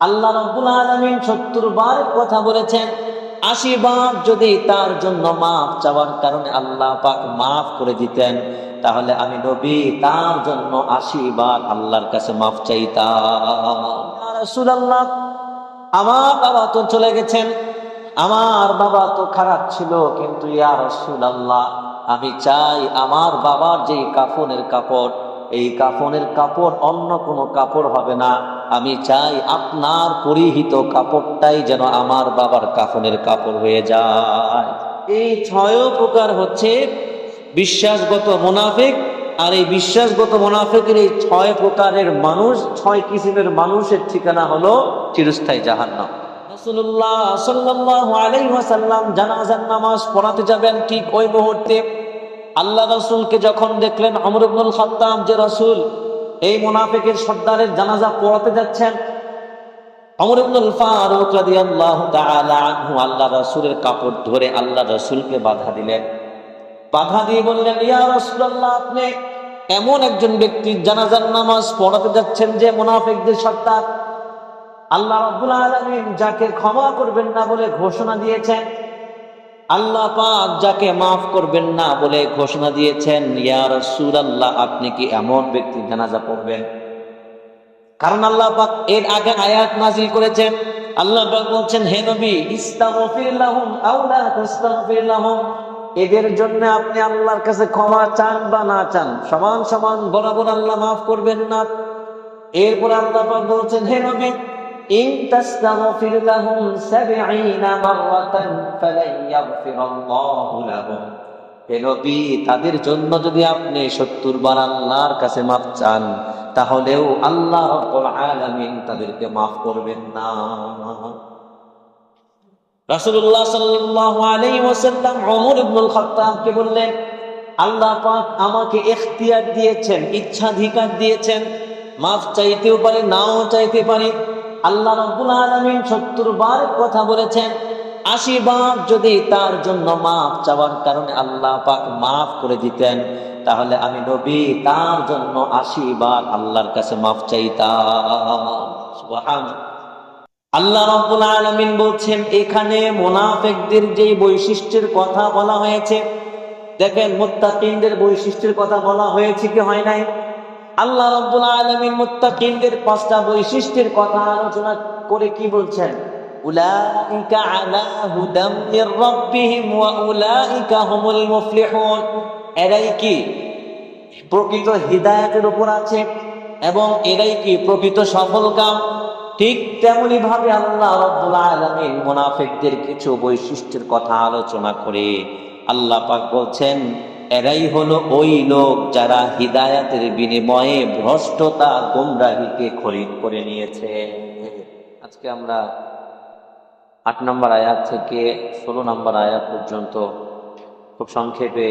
আল্লাহ রাব্বুল আলামিন ৭০ বার কথা বলেছেন, ৮০ বার যদি তার জন্য মাফ চাওয়ার কারণে আল্লাহ পাক মাফ করে দিতেন, তাহলে আমি নবী তার জন্য ৮০ বার আল্লাহর কাছে মাফ চাইতাম। ইয়া রাসূলুল্লাহ, আমার বাবা তো চলে গেছেন, আমার বাবা তো খারাপ ছিল, কিন্তু ইয়া রাসূলুল্লাহ আমি চাই আমার বাবার যে কাফনের কাপড়, এই কাফনের কাপড় অন্য কোনো কাপড় হবে না। আমি চাই আপনার পরিহিত কাপড়টাই যেন আমার বাবার কাফনের কাপড় হয়ে যায়। এই ৬ প্রকার হচ্ছে বিশ্বাসগত মুনাফিক। আর এই বিশ্বাসগত মুনাফিকের এই ৬ প্রকারের মানুষ, ৬ কিসিমের মানুষের ঠিকানা হলো চিরস্থায়ী জাহান্নাম। রাসূলুল্লাহ সাল্লাল্লাহু আলাইহি ওয়াসাল্লাম জানাজার নামাজ পড়াতে যাবেন, ঠিক ওই মুহূর্তে আল্লাহ রাসূলকে যখন দেখলেন ওমর ইবনুল খাত্তাব যে রাসূল এই মুনাফিকের সর্দারের জানাজা পড়াতে যাচ্ছেন, ওমর ইবনুল ফারুক রাদিয়াল্লাহু তাআলা আনহু আল্লাহ রাসূলের কাপড় ধরে আল্লাহ রাসূলকে বাধা দিলেন। বাধা দিয়ে বললেন, ইয়া রাসূলুল্লাহ আপনি এমন একজন ব্যক্তির জানাজার নামাজ পড়াতে যাচ্ছেন যে মুনাফিকদের সর্দার। আল্লাহ রাব্বুল আলামিন যাকে ক্ষমা করবেন না বলে ঘোষণা দিয়েছেন, আল্লাহ পাক যাকে মাফ করবেন না বলে ঘোষণা দিয়েছেন, ইয়া রাসূলুল্লাহ আপনি কি এমন ব্যক্তির জানাজা পড়বেন? কারণ আল্লাহ পাক এর আগে আয়াত নাযিল করেছেন। আল্লাহ পাক বলছেন, হে নবী ইস্তাগফির লাহুম আও লা তাস্তাগফির লাহুম, এদের জন্য আপনি আল্লাহর কাছে ক্ষমা চান বা না চান সমান সমান বরাবর আল্লাহ মাফ করবেন না। এরপর আল্লাহ পাক বলছেন, হে নবী ইন তাস্তাগফির লাহুম ৭০ মাররাতান ফালান ইয়াগফিরাল্লাহু লাহুম, হে নবী তাদের জন্য যদি আপনি ৭০ বার আল্লাহর কাছে মাফ চান, তাহলেও আল্লাহ রাব্বুল আলামিন তাদেরকে মাফ করবেন না। রাসূলুল্লাহ সাল্লাল্লাহু আলাইহি ওয়াসাল্লাম ওমর ইবনুল খাত্তাবকে বললেন, আল্লাহ পাক আমাকে ইখতিয়ার দিয়েছেন, ইচ্ছাধিকার দিয়েছেন, মাফ চাইতেও পারি নাও চাইতে পারি। আল্লাহ রাব্বুল আলামিন ৭০ বার কথা বলেছেন, ৮০ বার যদি তার জন্য মাফ চাওয়ার কারণে আল্লাহ পাক মাফ করে দিতেন, তাহলে আমি নবী তার জন্য ৮০ বার আল্লাহর কাছে মাফ চাইতাম। সুবহানাল্লাহ। আল্লাহ রাব্বুল আলামিন বলছেন, এখানে মুনাফিকদের যে বৈশিষ্ট্যের কথা বলা হয়েছে, দেখেন মুত্তাকিনদের বৈশিষ্ট্যের কথা বলা হয়েছে কি হয় নাই? আল্লাহ রাব্বুল আলামিন মুত্তাকিনদের ৫টা বৈশিষ্ট্যের কথা আলোচনা করে কি বলছেন? উলাইকা আলা হুদাম মির রাব্বিহিম ওয়া উলাইকা হুমুল মুফলিহুন, এরাই কি প্রকৃত হিদায়াতের উপর আছে এবং এরাই কি প্রকৃত সফলকাম। ঠিক তেমনি ভাবে আল্লাহ রাব্বুল আলামিন মুনাফিকদের কিছু বৈশিষ্ট্যের কথা আলোচনা করে আল্লাহ পাক বলছেন, এরাই হলো ওই লোক যারা হিদায়াতের বিনিময়ে ভ্রষ্টতা গোমরাহিকে খরিদ করে নিয়েছে। আজকে আমরা ৮ নম্বর আয়াত থেকে ১৬ নম্বর আয়াত পর্যন্ত খুব সংক্ষেপে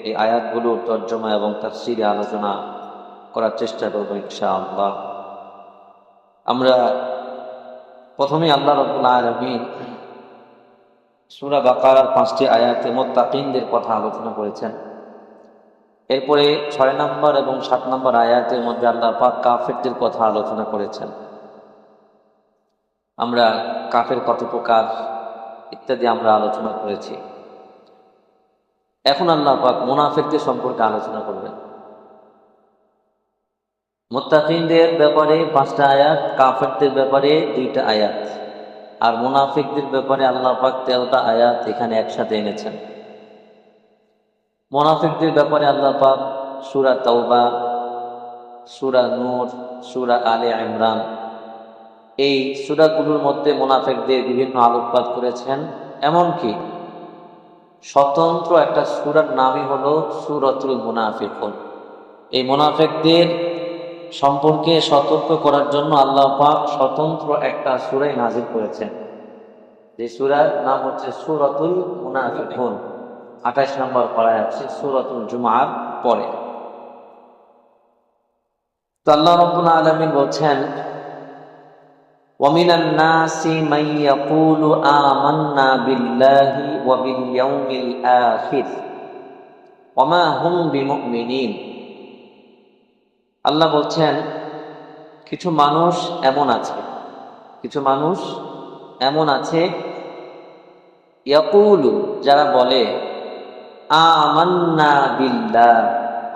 এই আয়াতগুলোর তর্জমা এবং তাফসীরে আলোচনা করার চেষ্টা করব ইনশাআল্লাহ। আমরা প্রথমে আল্লাহ রাব্বুল আলামিন সূরা বাকারার ৫টি আয়াতে মুত্তাকিনদের কথা আলোচনা করেছেন। এরপরে ৬ নম্বর এবং ৭ নম্বর আয়াতের মধ্যে আল্লাহ পাক কাফেরদের কথা আলোচনা করেছেন। আমরা কাফের কত প্রকার ইত্যাদি আমরা আলোচনা করেছি। এখন আল্লাহ পাক মুনাফিকদের সম্পর্কে আলোচনা করবেন। মুত্তাকিনদের ব্যাপারে ৫টা আয়াত, কাফেরদের ব্যাপারে ২টা আয়াত, আর মুনাফিকদের ব্যাপারে আল্লাহ পাক ১৩টা আয়াত এখানে একসাথে এনেছেন। মুনাফিকদের ব্যাপারে আল্লাহ পাক সূরা তাওবা, সূরা নূর, সূরা আলে ইমরান, এই সূরাগুলোর মধ্যে মুনাফিকদের বিভিন্ন আলোকপাত করেছেন। এমনকি স্বতন্ত্র একটা সূরার নামই হলো সূরাতুল মুনাফিকুন। এই মুনাফিকদের সম্পর্কে সতর্ক করার জন্য আল্লাহ পাক স্বতন্ত্র একটা সূরা নাযিল করেছেন, যে সূরার নাম হচ্ছে সূরাতুল মুনাফিকুন। ২৮ নম্বর পারায় আছে সূরাতুল জুমআর পরে। তো আল্লাহ রাব্বুল আলামিন বলছেন, وَمِنَ النَّاسِ مَن يَقُولُ آمَنَّا بِاللَّهِ وَبِالْيَوْمِ الْآخِرِ وَمَا هُمْ بِمُؤْمِنِينَ। আল্লাহ বলছেন, কিছু মানুষ এমন আছে কিছু মানুষ এমন আছে, ইয়াকুলু, যারা বলে আমান্না বিল্লাহ,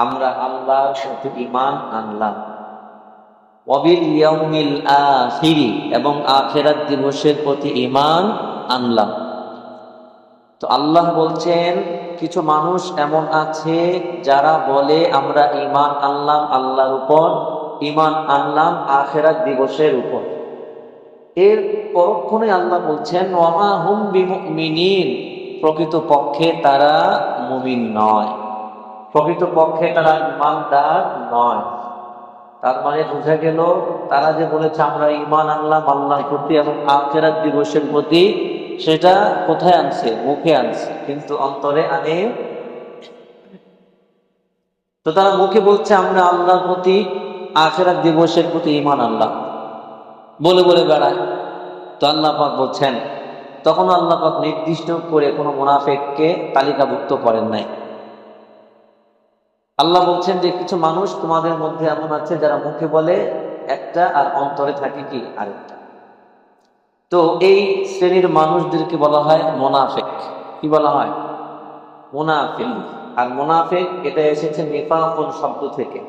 আমরা আল্লাহর সাথে ঈমান আনলাম, ওয়াবিল ইয়াউমিল আখির, এবং আখিরাত দিবসের প্রতি ঈমান আনলাম। তো আল্লাহ বলছেন কিছু মানুষ এমন আছে যারা বলে আমরা ঈমান আনলাম আল্লাহর উপর, ঈমান আনলাম আখিরাত দিবসের উপর। এর পরক্ষণে আল্লাহ বলছেন ওয়ামা হুম বিমুমিনিন, প্রকৃত পক্ষে তারা মুমিন নয়, প্রকৃত পক্ষে তারা ঈমানদার নয়। তার মানে বোঝা গেল তারা যে বলেছে আমরা ঈমান আনলাম আল্লাহর প্রতি এবং আখিরাত দিবসের প্রতি, সেটা কোথায় আনছে? মুখে আনছে, কিন্তু অন্তরে আনে। তো তারা মুখে বলছে আমরা আল্লাহর প্রতি আখিরাত দিবসের প্রতি ঈমান আনলাম, বলে বলে বেড়ায়। তো আল্লাহ পাক বলছেন, তখন আল্লাহ পাক নির্দিষ্ট করে কোনো মুনাফিককে তালিকাভুক্ত করেন নাই। আল্লাহ বলছেন যে কিছু মানুষ তোমাদের মধ্যে এমন আছে যারা মুখে বলে একটা আর অন্তরে থাকে কি আরেকটা। তো এই শ্রেণীর মানুষদেরকে বলা হয় মুনাফিক। কি বলা হয়? মুনাফিক। আর মুনাফিক এটা এসেছে নিফাকুন শব্দ থেকে।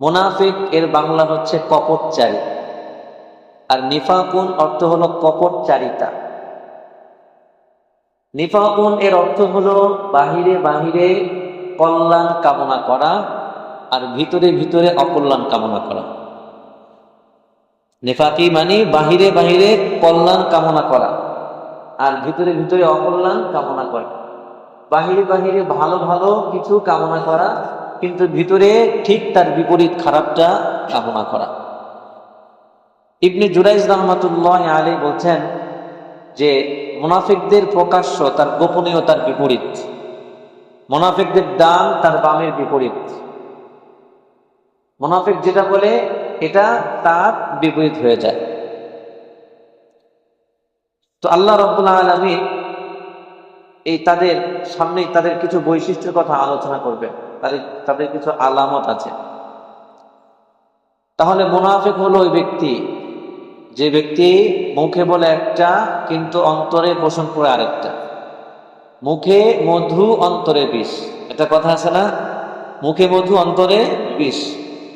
মুনাফিক এর বাংলা হচ্ছে কপটচারী, আর নিফাকুন অর্থ হলো কপটচারিতা। নিফাকুন এর অর্থ হলো বাহিরে বাহিরে কল্যাণ কামনা করা, আর ভিতরে ভিতরে অকল্যাণ কামনা করা। নেফাকি মানে বাহিরে বাহিরে কল্যাণ কামনা করা, আর ভিতরে ভিতরে অকল্যাণ কামনা করা। বাহিরে বাহিরে ভালো ভালো কিছু কামনা করা, কিন্তু ভিতরে ঠিক তার বিপরীত খারাপটা কামনা করা। ইবনে জুরাইজ রাহমাতুল্লাহ আলাইহি বলছেন যে মুনাফিকদের প্রকাশ্য তার গোপনীয়তার বিপরীত, মুনাফিকদের ডান তার বামের বিপরীত। মুনাফিক যেটা বলে এটা তার বিপরীত হয়ে যায়। তো আল্লাহ রাব্বুল আলামিন এই তাদের সামনে তাদের কিছু বৈশিষ্ট্যের কথা আলোচনা করবেন, তাদের কিছু আলামত আছে। তাহলে মুনাফিক হলো ওই ব্যক্তি যে ব্যক্তি মুখে বলে একটা কিন্তু অন্তরে পোষণ করে আরেকটা। মুখে মধু অন্তরে বিষ, এটা কথা আছে না? মুখে মধু অন্তরে বিষ,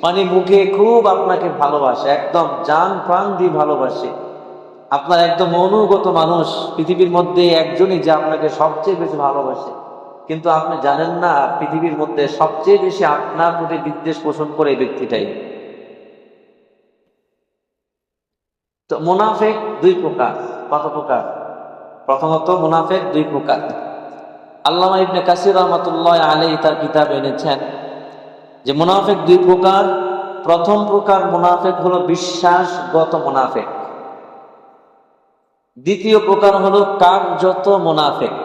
মানে মুখে খুব আপনাকে ভালোবাসে, একদম জান প্রাণ দিয়ে ভালোবাসে, আপনার একদম অনুগত মানুষ পৃথিবীর মধ্যে একজনই যে আপনাকে সবচেয়ে বেশি ভালোবাসে, কিন্তু আপনি জানেন না পৃথিবীর মধ্যে সবচেয়ে বেশি আপনার প্রতি বিদ্বেষ পোষণ করে এই ব্যক্তিটাই। তো মুনাফিক দুই প্রকার। কত প্রকার? প্রথমত মুনাফিক দুই প্রকার। আল্লামা ইবনে কাসির রাহমাতুল্লাহ আলাইহি তার কিতাবে এনেছেন যে মুনাফিক দুই প্রকার। প্রথম প্রকার মুনাফিক হলো বিশ্বাসগত মুনাফিক, দ্বিতীয় প্রকার হলো কার্যত মুনাফিক।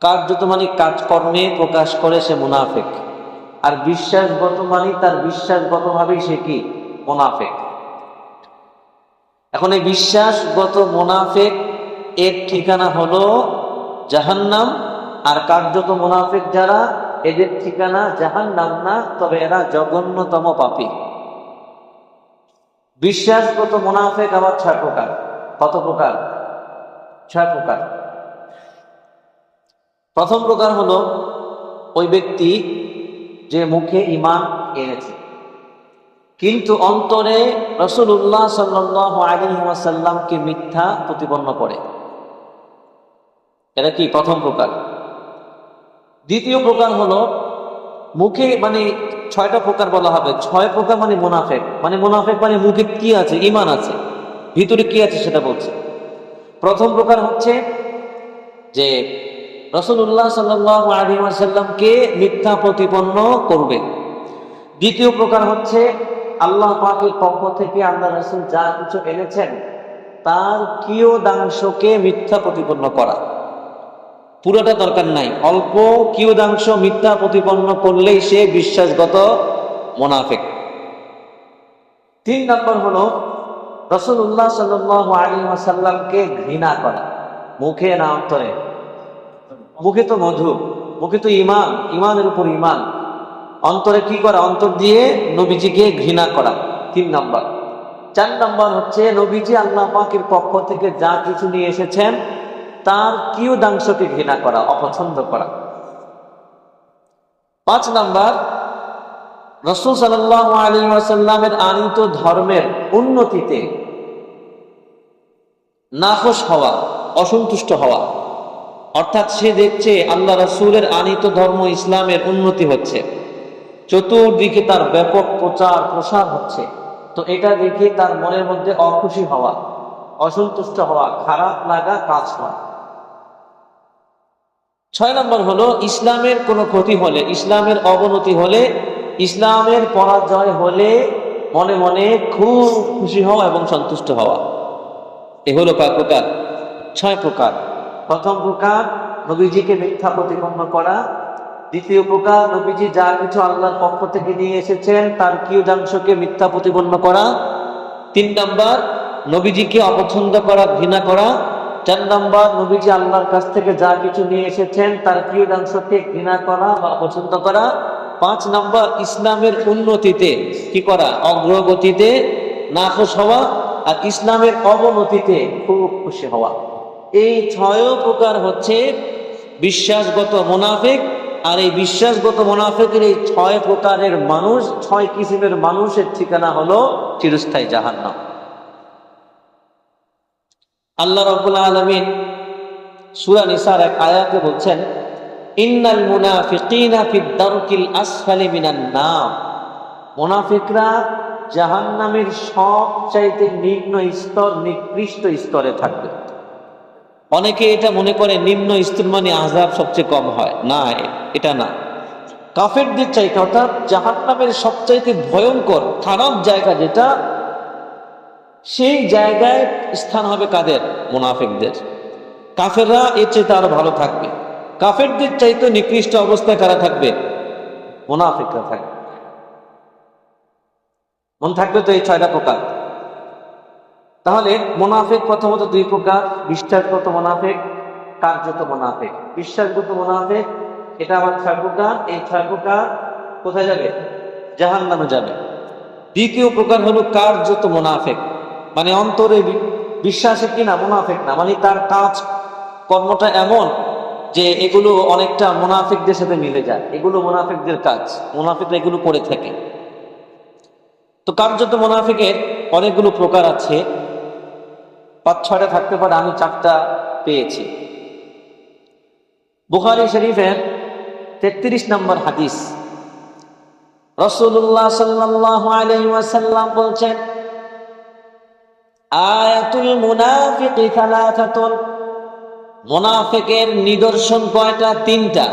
কার্যত মানে কাজকর্মে প্রকাশ করে সে মুনাফিক, আর বিশ্বাসগত মানে তার বিশ্বাসগত ভাবেই সে কি মুনাফিক। এখন এই বিশ্বাসগত মুনাফিক এর ঠিকানা হলো জাহান্নাম, আর কার্যত মুনাফিক যারা এদের ঠিকানা জাহান্নাম না, তবে এরা জঘন্যতম পাপী। বিশ্বাসগত মুনাফিক আবার 6 প্রকার। কত প্রকার? 6 প্রকার। প্রথম প্রকার হলো ওই ব্যক্তি যে মুখে ঈমান এনেছে কিন্তু অন্তরে রাসূলুল্লাহ সাল্লাল্লাহু আলাইহি ওয়াসাল্লামকে মিথ্যা প্রতিপন্ন করে। এটা কি প্রথম প্রকার। দ্বিতীয় প্রকার হলো মুখে, মানে 6টা প্রকার বলা হবে। 6 প্রকার মানে মুনাফিক, মানে মুখে কি আছে? ঈমান আছে, ভিতরে কি আছে সেটা বলছে। প্রথম প্রকার হচ্ছে যে রাসূলুল্লাহ সাল্লাল্লাহু আলাইহি ওয়াসাল্লামকে মিথ্যা প্রতিপন্ন করবে। দ্বিতীয় প্রকার হচ্ছে আল্লাহ পাকের পক্ষ থেকে আল্লাহ রাসূল যা কিছু এনেছেন তার কিয়দাংশকে মিথ্যা প্রতিপন্ন করা। পুরোটা দরকার নাই, অল্প কিয়দাংশ মিথ্যা প্রতিপন্ন করলেই সে বিশ্বাসগত মুনাফিক। 3 নম্বর হলো রাসূলুল্লাহ সাল্লাল্লাহু আলাইহি ওয়াসাল্লামকে ঘৃণা করা, মুখে না অন্তরে। মুখে তো মধু, মুখে তো ঈমান, ঈমানের উপর ঈমান, অন্তরে কি করা? অন্তর দিয়ে নবীজিকে ঘৃণা করা। 3 নম্বর। 4 নম্বর হচ্ছে নবীজি আল্লাহ পাকের পক্ষ থেকে যা কিছু নিয়ে এসেছেন তার কিয়দাংশকে ঘৃণা করা, অপছন্দ করা। 5 নম্বর রাসূল সাল্লাল্লাহু আলাইহি ওয়াসাল্লামের আনিত ধর্মের উন্নতিতে নাখোশ হওয়া, অসন্তুষ্ট হওয়া। অর্থাৎ সে দেখছে আল্লাহ রাসূলের আনিত ধর্ম ইসলামের উন্নতি হচ্ছে, চতুর্দিকে তার ব্যাপক প্রচার প্রসার হচ্ছে, তো এটা দেখে তার মনের মধ্যে অখুশি হওয়া, অসন্তুষ্ট হওয়া, খারাপ লাগা কাজ করা। 6 নম্বর হলো ইসলামের কোনো ক্ষতি হলে, ইসলামের অবনতি হলে, ইসলামের পরাজয় হলে মনে মনে খুব খুশি হওয়া এবং সন্তুষ্ট হওয়া। এ হলো কয় প্রকার? 6 প্রকার। প্রথম প্রকার নবীজিকে মিথ্যা প্রতিপন্ন করা। দ্বিতীয় প্রকার নবীজি যা কিছু আল্লাহর পক্ষ থেকে নিয়ে এসেছেন তার কিয়দাংশকে মিথ্যা প্রতিপন্ন করা। 3 নম্বর নবীজিকে অপছন্দ করা, ঘৃণা করা। 4 নম্বর নবীজি আল্লাহর কাছ থেকে যা কিছু নিয়ে এসেছেন তার কিয়দাংশকে ঘৃণা করা বা অপছন্দ করা। 5 নম্বর ইসলামের উন্নতিতে কি করা? অগ্রগতিতে নাখোশ হওয়া, আর ইসলামের অবনতিতে খুব খুশি হওয়া। এই 6 প্রকার হচ্ছে বিশ্বাসগত মুনাফিক। আর এই বিশ্বাসগত মুনাফিকের এই 6 প্রকারের মানুষ, 6 কিসিমের মানুষের ঠিকানা হলো চিরস্থায়ী জাহান্নাম। আল্লাহ রাব্বুল আলামিন সূরা নিসার এক আয়াতে বলছেন, ইন্নাল মুনাফিকিনা ফিদ দারকিল আসফালি মিনান নার। মুনাফিকরা জাহান্নামের সবচাইতে নিম্ন স্তর, নিকৃষ্ট স্তরে থাকবে। অনেকে এটা মনে করে নিম্ন স্তর মানে আযাব সবচেয়ে কম হয়, না, এটা না। কাফেরদের চাইতে, অর্থাৎ জাহান্নামের সবচাইতে ভয়ঙ্কর খারাপ জায়গা যেটা, সেই জায়গায় স্থান হবে কাদের? মুনাফিকদের। কাফেররা এর চাইতে আরো ভালো থাকবে। কাফেরদের চাইতে নিকৃষ্ট অবস্থায় কারা থাকবে? মুনাফিকরা থাকবে। মন থাকবে তো এই 6টা প্রকার। তাহলে মুনাফিক প্রথমত 2 প্রকার, বিশ্বাসগত মুনাফিক, কার্যত মুনাফিক। বিশ্বাসগত মুনাফিক এটা আমার 6 প্রকার। এই 6 প্রকার কোথায় যাবে? জাহান্নামে যাবে। দ্বিতীয় প্রকার হলো কার্যত মুনাফিক, মানে অন্তরে বিশ্বাসে কিনা, মুনাফিক না, মানে তার কাজ কর্মটা এমন যে এগুলো অনেকটা মুনাফিকদের সাথে মিলে যায়, এগুলো মুনাফিকদের কাজ, মুনাফিকরা এগুলো করে থাকে। তো কার্যত মুনাফিকের অনেকগুলো প্রকার আছে, 5-6টা থাকতে পারে, আমি 4টা পেয়েছি। বুখারী শরীফের 33 নম্বর হাদিস, রাসূলুল্লাহ সাল্লাল্লাহু আলাইহি ওয়াসাল্লাম বলছেন, আয়াতুল মুনাফিকি সালাসাতুন। মুনাফিকের নিদর্শন কয়টা? 3টা।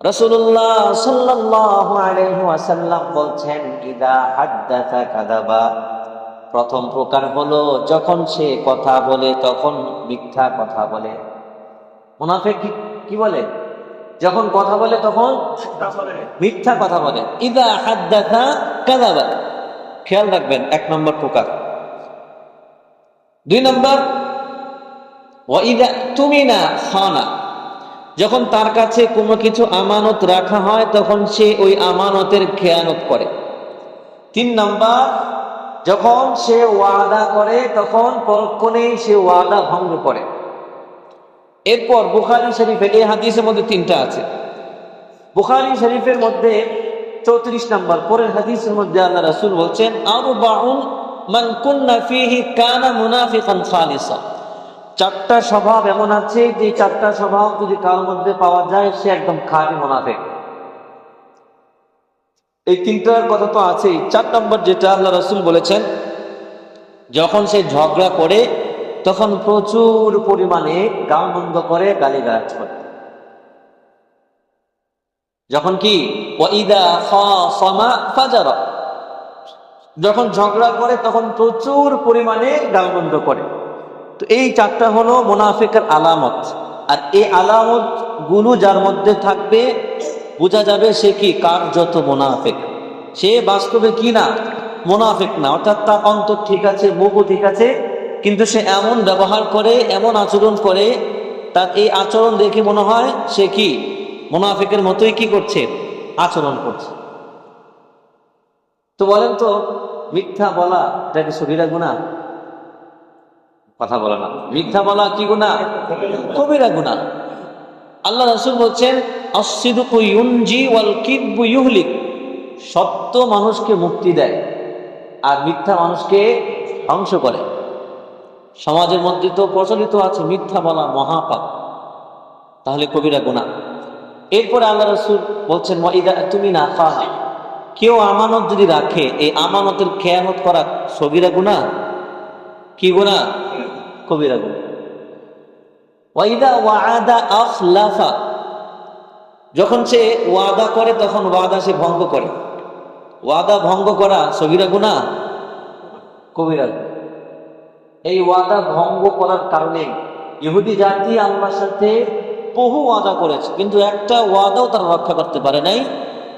রাসূলুল্লাহ সাল্লাল্লাহু আলাইহি ওয়াসাল্লাম বলছেন, ইদা হাদ্দাসা কাযাবা। প্রথম প্রকার হলো যখন সে কথা বলে তখন মিথ্যা কথা বলে। মুনাফিক কি বলে? যখন কথা বলে তখন মিথ্যা কথা বলে। ইদা হাদ্দাসা কাযাবা, খেয়াল রাখবেন, 1 নম্বর প্রকার। 2 নম্বর, ওয়া ইদা তুমিনা খানা। যখন তার কাছে কোনো কিছু আমানত রাখা হয় তখন সে ওই আমানতের খেয়ানত করে। 3 নম্বর, যখন সে ওয়াদা করে তখন পরক্ষণেই সে ওয়াদা ভঙ্গ করে। এরপর বুখারী শরীফে এই হাদিসের মধ্যে 3টা আছে। বুখারী শরীফের মধ্যে 34 নম্বর পরের হাদিসের মধ্যে আল্লাহ রাসূল বলছেন, আরবাউন মান কুন্না ফীহি কানা মুনাফিকান খালিসা। 4টা স্বভাব এমন আছে যে 4টা স্বভাব যদি কার মধ্যে পাওয়া যায় সে একদম খাঁটি মুনাফিক। এই 3টার কথা তো আছেই। 4 নম্বর যেটা আল্লাহ রাসূল বলেছেন, যখন সে ঝগড়া করে তখন প্রচুর পরিমাণে গালমন্দ করে, গালিগালাজ করে। যখন কি? ওয়া ইদা খাসামা ফাজারা। যখন ঝগড়া করে তখন প্রচুর পরিমাণে গালমন্দ করে। তো এই 4টা হলো মুনাফিকের আলামত। আর এই আলামত গুলো যার মধ্যে থাকবে বোঝা যাবে সে কি? কার্যত মুনাফিক। সে বাস্তবে কি না? মুনাফিক না। অর্থাৎ তার অন্তর ঠিক আছে, মুখও ঠিক আছে, কিন্তু সে এমন ব্যবহার করে, এমন আচরণ করে, তার এই আচরণ দেখে মনে হয় সে কি? মুনাফিকের মতোই কি করছে? আচরণ করছে। তো বলেন তো, মিথ্যা বলা এটা কি সগীরা গুনাহ? কথা বলে না। মিথ্যা বলা কি গুনাহ? কবিরা গুনাহ। আল্লাহ রাসূল বলছেন আস-সিদকু ইউনজি ওয়াল কিযবু ইউহলিক। সত্য মানুষকে মুক্তি দেয় আর মিথ্যা মানুষকে ধ্বংস করে। সমাজের মধ্যে তো প্রচলিত আছে মিথ্যা বলা মহাপাপ, তাহলে কবিরা গুনাহ। এরপরে আল্লাহ রাসূল বলছেন ওয়াইদা তুমি না খানা, কেউ আমানত যদি রাখে এই আমানতের খেয়ানত করা সগীরা গুনাহ। কি গুনাহ? কবিরা গুনাহ। ওয়াইদা ওয়াআদা আখলাফা, যখন সে ওয়াদা করে তখন ওয়াদা সে ভঙ্গ করে। ওয়াদা ভঙ্গ করা সগীরা গুনাহ, কবিরা গুনাহ। এই ওয়াদা ভঙ্গ করার কারণে ইহুদি জাতি আল্লাহর সাথে বহু ওয়াদা করেছে, কিন্তু একটা ওয়াদাও তারা রক্ষা করতে পারে নাই।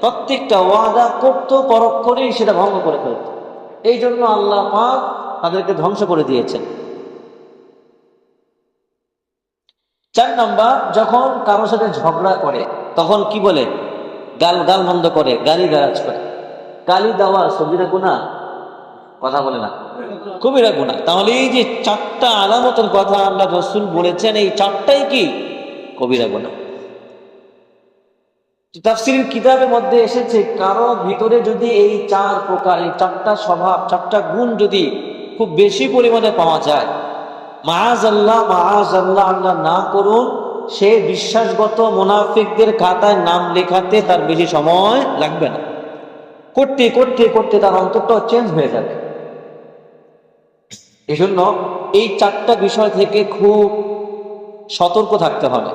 প্রত্যেকটা ওয়াদা করতো, পরক্ষণেই সেটা ভঙ্গ করে ফেলত। এই জন্য আল্লাহ পাক তাদেরকে ধ্বংস করে দিয়েছেন। 4 নাম্বার, যখন কারোর সাথে ঝগড়া করে তখন কি বলে? গাল মন্দ করে, গালি গালাজ করে। গালি দেওয়া সগীরা গুনাহ? কথা বলে না, কবিরা গুনাহ। তাহলে এই যে 4টা আলামতের কথা আল্লাহ রাসূল বলেছেন, এই 4টাই কি কবিরা গুনাহ। তাফসীরের কিতাবের মধ্যে এসেছে কারো ভিতরে যদি এই 4 প্রকার, এই 4টা স্বভাব, 4টা গুণ যদি খুব বেশি পরিমাণে পাওয়া যায়, মাআযাল্লাহ আল্লাহ না করুন, সে বিশ্বাসগত মুনাফিকদের খাতায় নাম লেখাতে তার বেশি সময় লাগবে না। করতে করতে করতে তার অন্তরটা চেঞ্জ হয়ে যাবে। এই জন্য এই 4টা বিষয় থেকে খুব সতর্ক থাকতে হবে,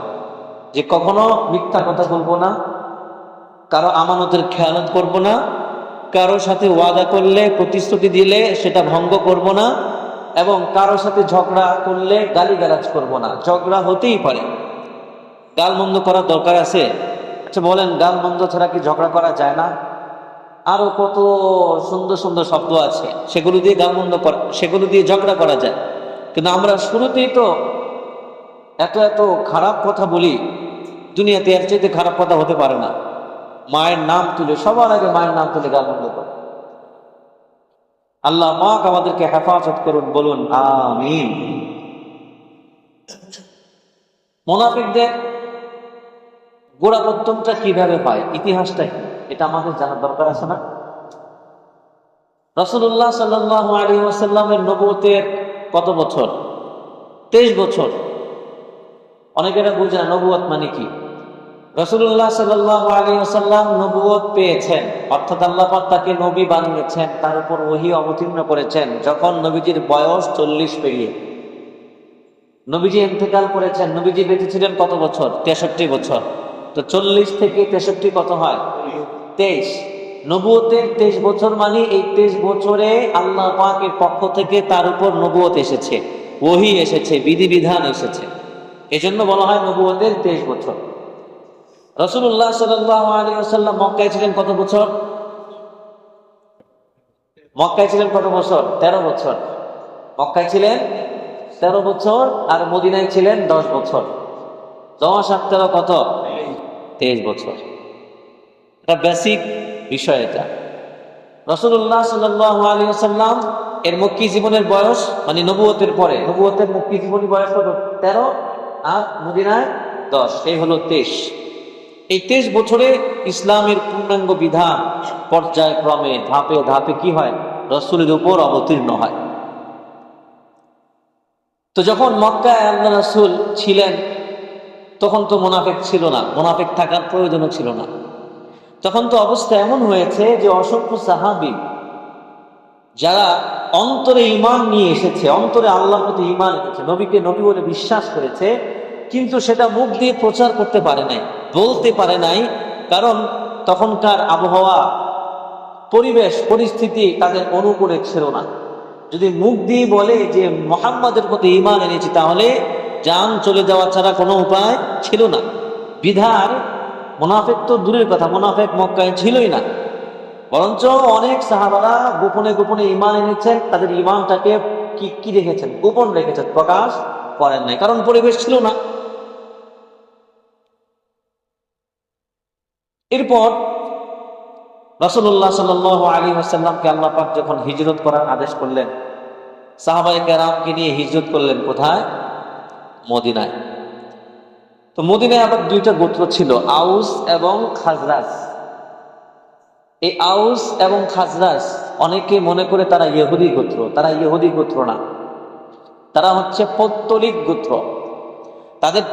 যে কখনো মিথ্যা কথা বলবো না, কারো আমানতের খেয়ানত করব না, কারো সাথে ওয়াদা করলে, প্রতিশ্রুতি দিলে সেটা ভঙ্গ করব না, এবং কারো সাথে ঝগড়া করলে গালিগালাজ করব না। ঝগড়া হতেই পারে, গাল মন্দ করার দরকার আছে? আচ্ছা বলেন, গাল মন্দ ছাড়া কি ঝগড়া করা যায় না? আরো কত সুন্দর সুন্দর শব্দ আছে, সেগুলো দিয়ে গাল মন্দ করা, সেগুলো দিয়ে ঝগড়া করা যায়। কিন্তু আমরা শুরুতেই তো এত এত খারাপ কথা বলি, দুনিয়াতে এর চাইতে খারাপ কথা হতে পারে না। মায়ের নাম তুলে, সবার আগে মায়ের নাম তুলে গাল মন্দ করে। আল্লাহ পাক আমাদেরকে হেফাজত করুন, বলুন আমিন। মুনাফিকদের গোড়াপত্তনটা কিভাবে পায়, ইতিহাসটা কি, এটা আমাদের জানার দরকার আছে না? রাসূলুল্লাহ সাল্লাল্লাহু আলাইহি ওয়াসাল্লামের নবুয়তের কত বছর? 23 বছর। অনেকেরা বুঝে না নবুয়ত মানে কি। রাসূলুল্লাহ সাল্লাল্লাহু আলাইহি ওয়াসাল্লাম নবুয়ত পেয়েছেন, অর্থাৎ আল্লাহ পাক তাকে নবী বানিয়েছেন, তার উপর ওহী অবতীর্ণ করেছেন যখন নবীজির বয়স 40 পেরিয়ে। নবীজি ইন্তেকাল করেছেন, নবীজি বেঁচে ছিলেন কত বছর? 63 বছর। তো 40 থেকে 63 কত হয়? 23। নবুয়তের 23 বছর মানে এই 23 বছরে আল্লাহ পাকের পক্ষ থেকে তার উপর নবুয়ত এসেছে, ওহী এসেছে, বিধিবিধান এসেছে। এজন্য বলা হয় নবুয়তের 23 বছর। রাসূলুল্লাহ সাল্লাল্লাহু আলাইহি ওয়াসাল্লাম মক্কায় ছিলেন কত বছর? মক্কায় ছিলেন কত বছর? 13 বছর। মক্কায় ছিলেন 13 বছর আর মদিনায় ছিলেন 10 বছর। 10 আর 13 কত? 23 বছর। এটা বেসিক বিষয়। এটা রাসূলুল্লাহ সাল্লাল্লাহু আলাইহি ওয়াসাল্লাম এর মক্কি জীবনের বয়স, মানে নবুয়তের পরে, নবুয়তের মক্কি জীবনী বয়স কত? 13 আর মদিনায় 10, এই হলো 23। এই 23 বছরে ইসলামের পূর্ণাঙ্গ বিধান পর্যায়ক্রমে ধাপে ধাপে কি হয়? রাসূলের উপর অবতীর্ণ হয়। তো যখন মক্কায় আল্লাহ রাসূল ছিলেন তখন তো মুনাফিক ছিল না, মুনাফিক থাকার প্রয়োজনও ছিল না। তখন তো অবস্থা এমন হয়েছে যে অসংখ্য সাহাবী যারা অন্তরে ঈমান নিয়ে এসেছে, অন্তরে আল্লাহর প্রতি ঈমান এনেছে, নবীকে নবী বলে বিশ্বাস করেছে, কিন্তু সেটা মুখ দিয়ে প্রচার করতে পারে নাই, বলতে পারে নাই, কারণ তখনকার আবহাওয়া, পরিবেশ, পরিস্থিতি তাদের অনুকূলে ছিল না। যদি মুখ দিয়ে বলে যে মুহাম্মাদের প্রতি ঈমান এনেছি, তাহলে জান চলে যাওয়া ছাড়া কোনো উপায় ছিল না। বিধার মুনাফিক তো দূরের কথা, মুনাফিক মক্কায় ছিলই না, বরঞ্চ অনেক সাহাবারা গোপনে গোপনে ঈমান এনেছেন, তাদের ঈমানটাকে কি রেখেছেন? গোপন রেখেছেন, প্রকাশ করেন নাই, কারণ পরিবেশ ছিল না। এরপর রাসূলুল্লাহ সাল্লাল্লাহু আলাইহি ওয়াসাল্লামকে আল্লাহ পাক যখন হিজরত করার আদেশ করলেন, সাহাবায়ে কেরামকে নিয়ে হিজরত করলেন কোথায়? মদিনায়। তো মদিনায় আবার দুইটা গোত্র ছিল, আউস এবং খাজরাজ। এই আউস এবং খাজরাজ অনেকে মনে করে তারা ইহুদি গোত্র। তারা ইহুদি গোত্র না, তারা হচ্ছে পৌত্তলিক গোত্র। তাদের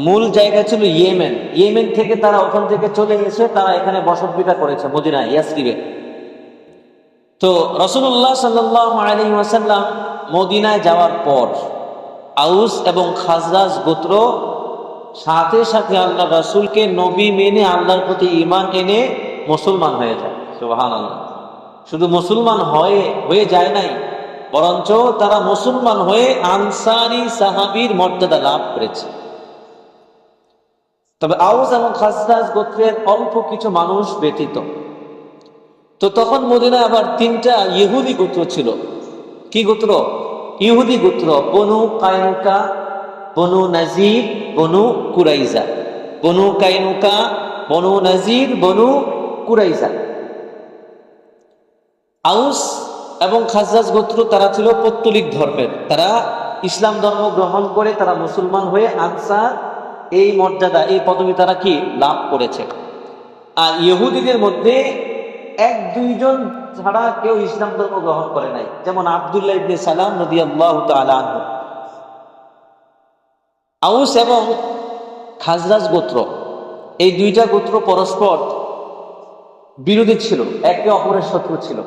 মূল জায়গা ছিল ইয়েমেন। ইয়েমেন থেকে তারা ওখান থেকে চলে এসে তারা এখানে বসত বিটা করেছে মদিনায়, ইয়াসরিবে। তো রাসূলুল্লাহ সাল্লাল্লাহু আলাইহি ওয়াসাল্লাম মদিনায় যাওয়ার পর আউস এবং খাজরাজ গোত্র সাথে সাথে আল্লাহ রাসূলকে নবী মেনে আল্লাহর প্রতি ঈমান এনে মুসলমান হয়ে যায়। সুবহানাল্লাহ। শুধু মুসলমান হয়ে যায় নাই, বরঞ্চ তারা মুসলমান হয়ে আনসারী সাহাবীর মর্যাদা লাভ করেছে। তবে আউস এবং খাজরাজ গোত্রের অল্প কিছু মানুষ ব্যতীত। তো তখন মদিনায় আবার তিনটা ইহুদি গোত্র ছিল। কি গোত্র? ইহুদি গোত্র, বনু কায়নুকা, বনু নাজির, বনু কুরাইজা। বনু কায়নুকা, বনু নাজির, বনু কুরাইজা। আউস এবং খাজরাজ গোত্র তারা ছিল পৌত্তলিক ধর্মের। তারা ইসলাম ধর্ম গ্রহণ করে তারা মুসলমান হয়ে আনসার এই মর্যাদা, এই পদবি তারা কি লাভ করেছে। আর ইহুদিদের মধ্যে এক দুইজন ছাড়া কেউ ইসলাম ধর্ম গ্রহণ করে নাই, যেমন আব্দুল্লাহ ইবনে সালাম রাদিয়াল্লাহু তাআলা আনহু। আউস এবং খাজরাজ গোত্র, এই দুইটা গোত্র পরস্পর বিরোধী ছিল, একে অপরের শত্রু ছিল।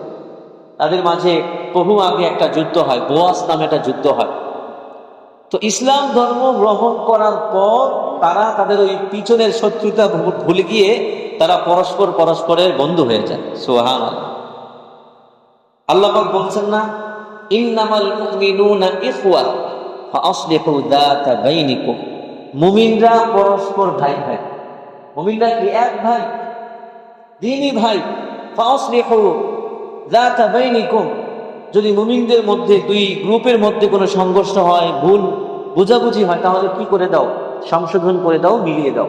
তাদের মাঝে বহু আগে একটা যুদ্ধ হয়, বোয়াস নামে একটা যুদ্ধ হয়। তো ইসলাম ধর্ম গ্রহণ করার পর তারা তাদের ওই পিছনের শত্রুতা ভুলে গিয়ে তারা পরস্পরের বন্ধু হয়ে যায়। সুবহানাল্লাহ। আল্লাহ পাক বলছেন না, ইন্নামাল মুমিনুনা ইখওয়া ফাআসলিহু যাতা বাইনিকুম। মুমিনরা পরস্পর ভাই ভাই। মুমিনরা কি এক ভাই, দ্বিনই ভাই। ফাআসলিহু যাতা বাইনিকুম। যদি মুমিনদের মধ্যে দুই গ্রুপের মধ্যে কোনো সংঘর্ষ হয়, ভুল বুঝাবুঝি হয়, তাহলে কি করে দাও? সংশোধন করে দাও, মিলিয়ে দাও।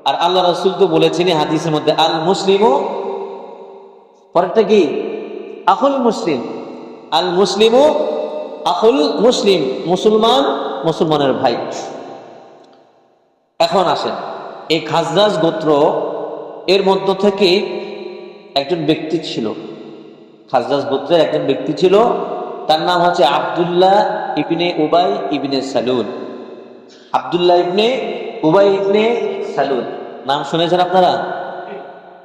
আর আল্লাহ রাসূল তো বলেছেন হাদিসের মধ্যে, আল মুসলিমু, পরেরটা কি? আখুল মুসলিম। আল মুসলিমু আখুল মুসলিম, মুসলমান মুসলমানের ভাই। এখন আসেন, এই খাজরাজ গোত্র এর মধ্য থেকে একজন ব্যক্তি ছিল, খাজরাজ গোত্রের একজন ব্যক্তি ছিল, তার নাম হচ্ছে আব্দুল্লাহ ইবনে উবাই ইবনে সালুল। আব্দুল্লাহ ইবনে উবাই ইবনে সালুল নাম শুনেছেন আপনারা?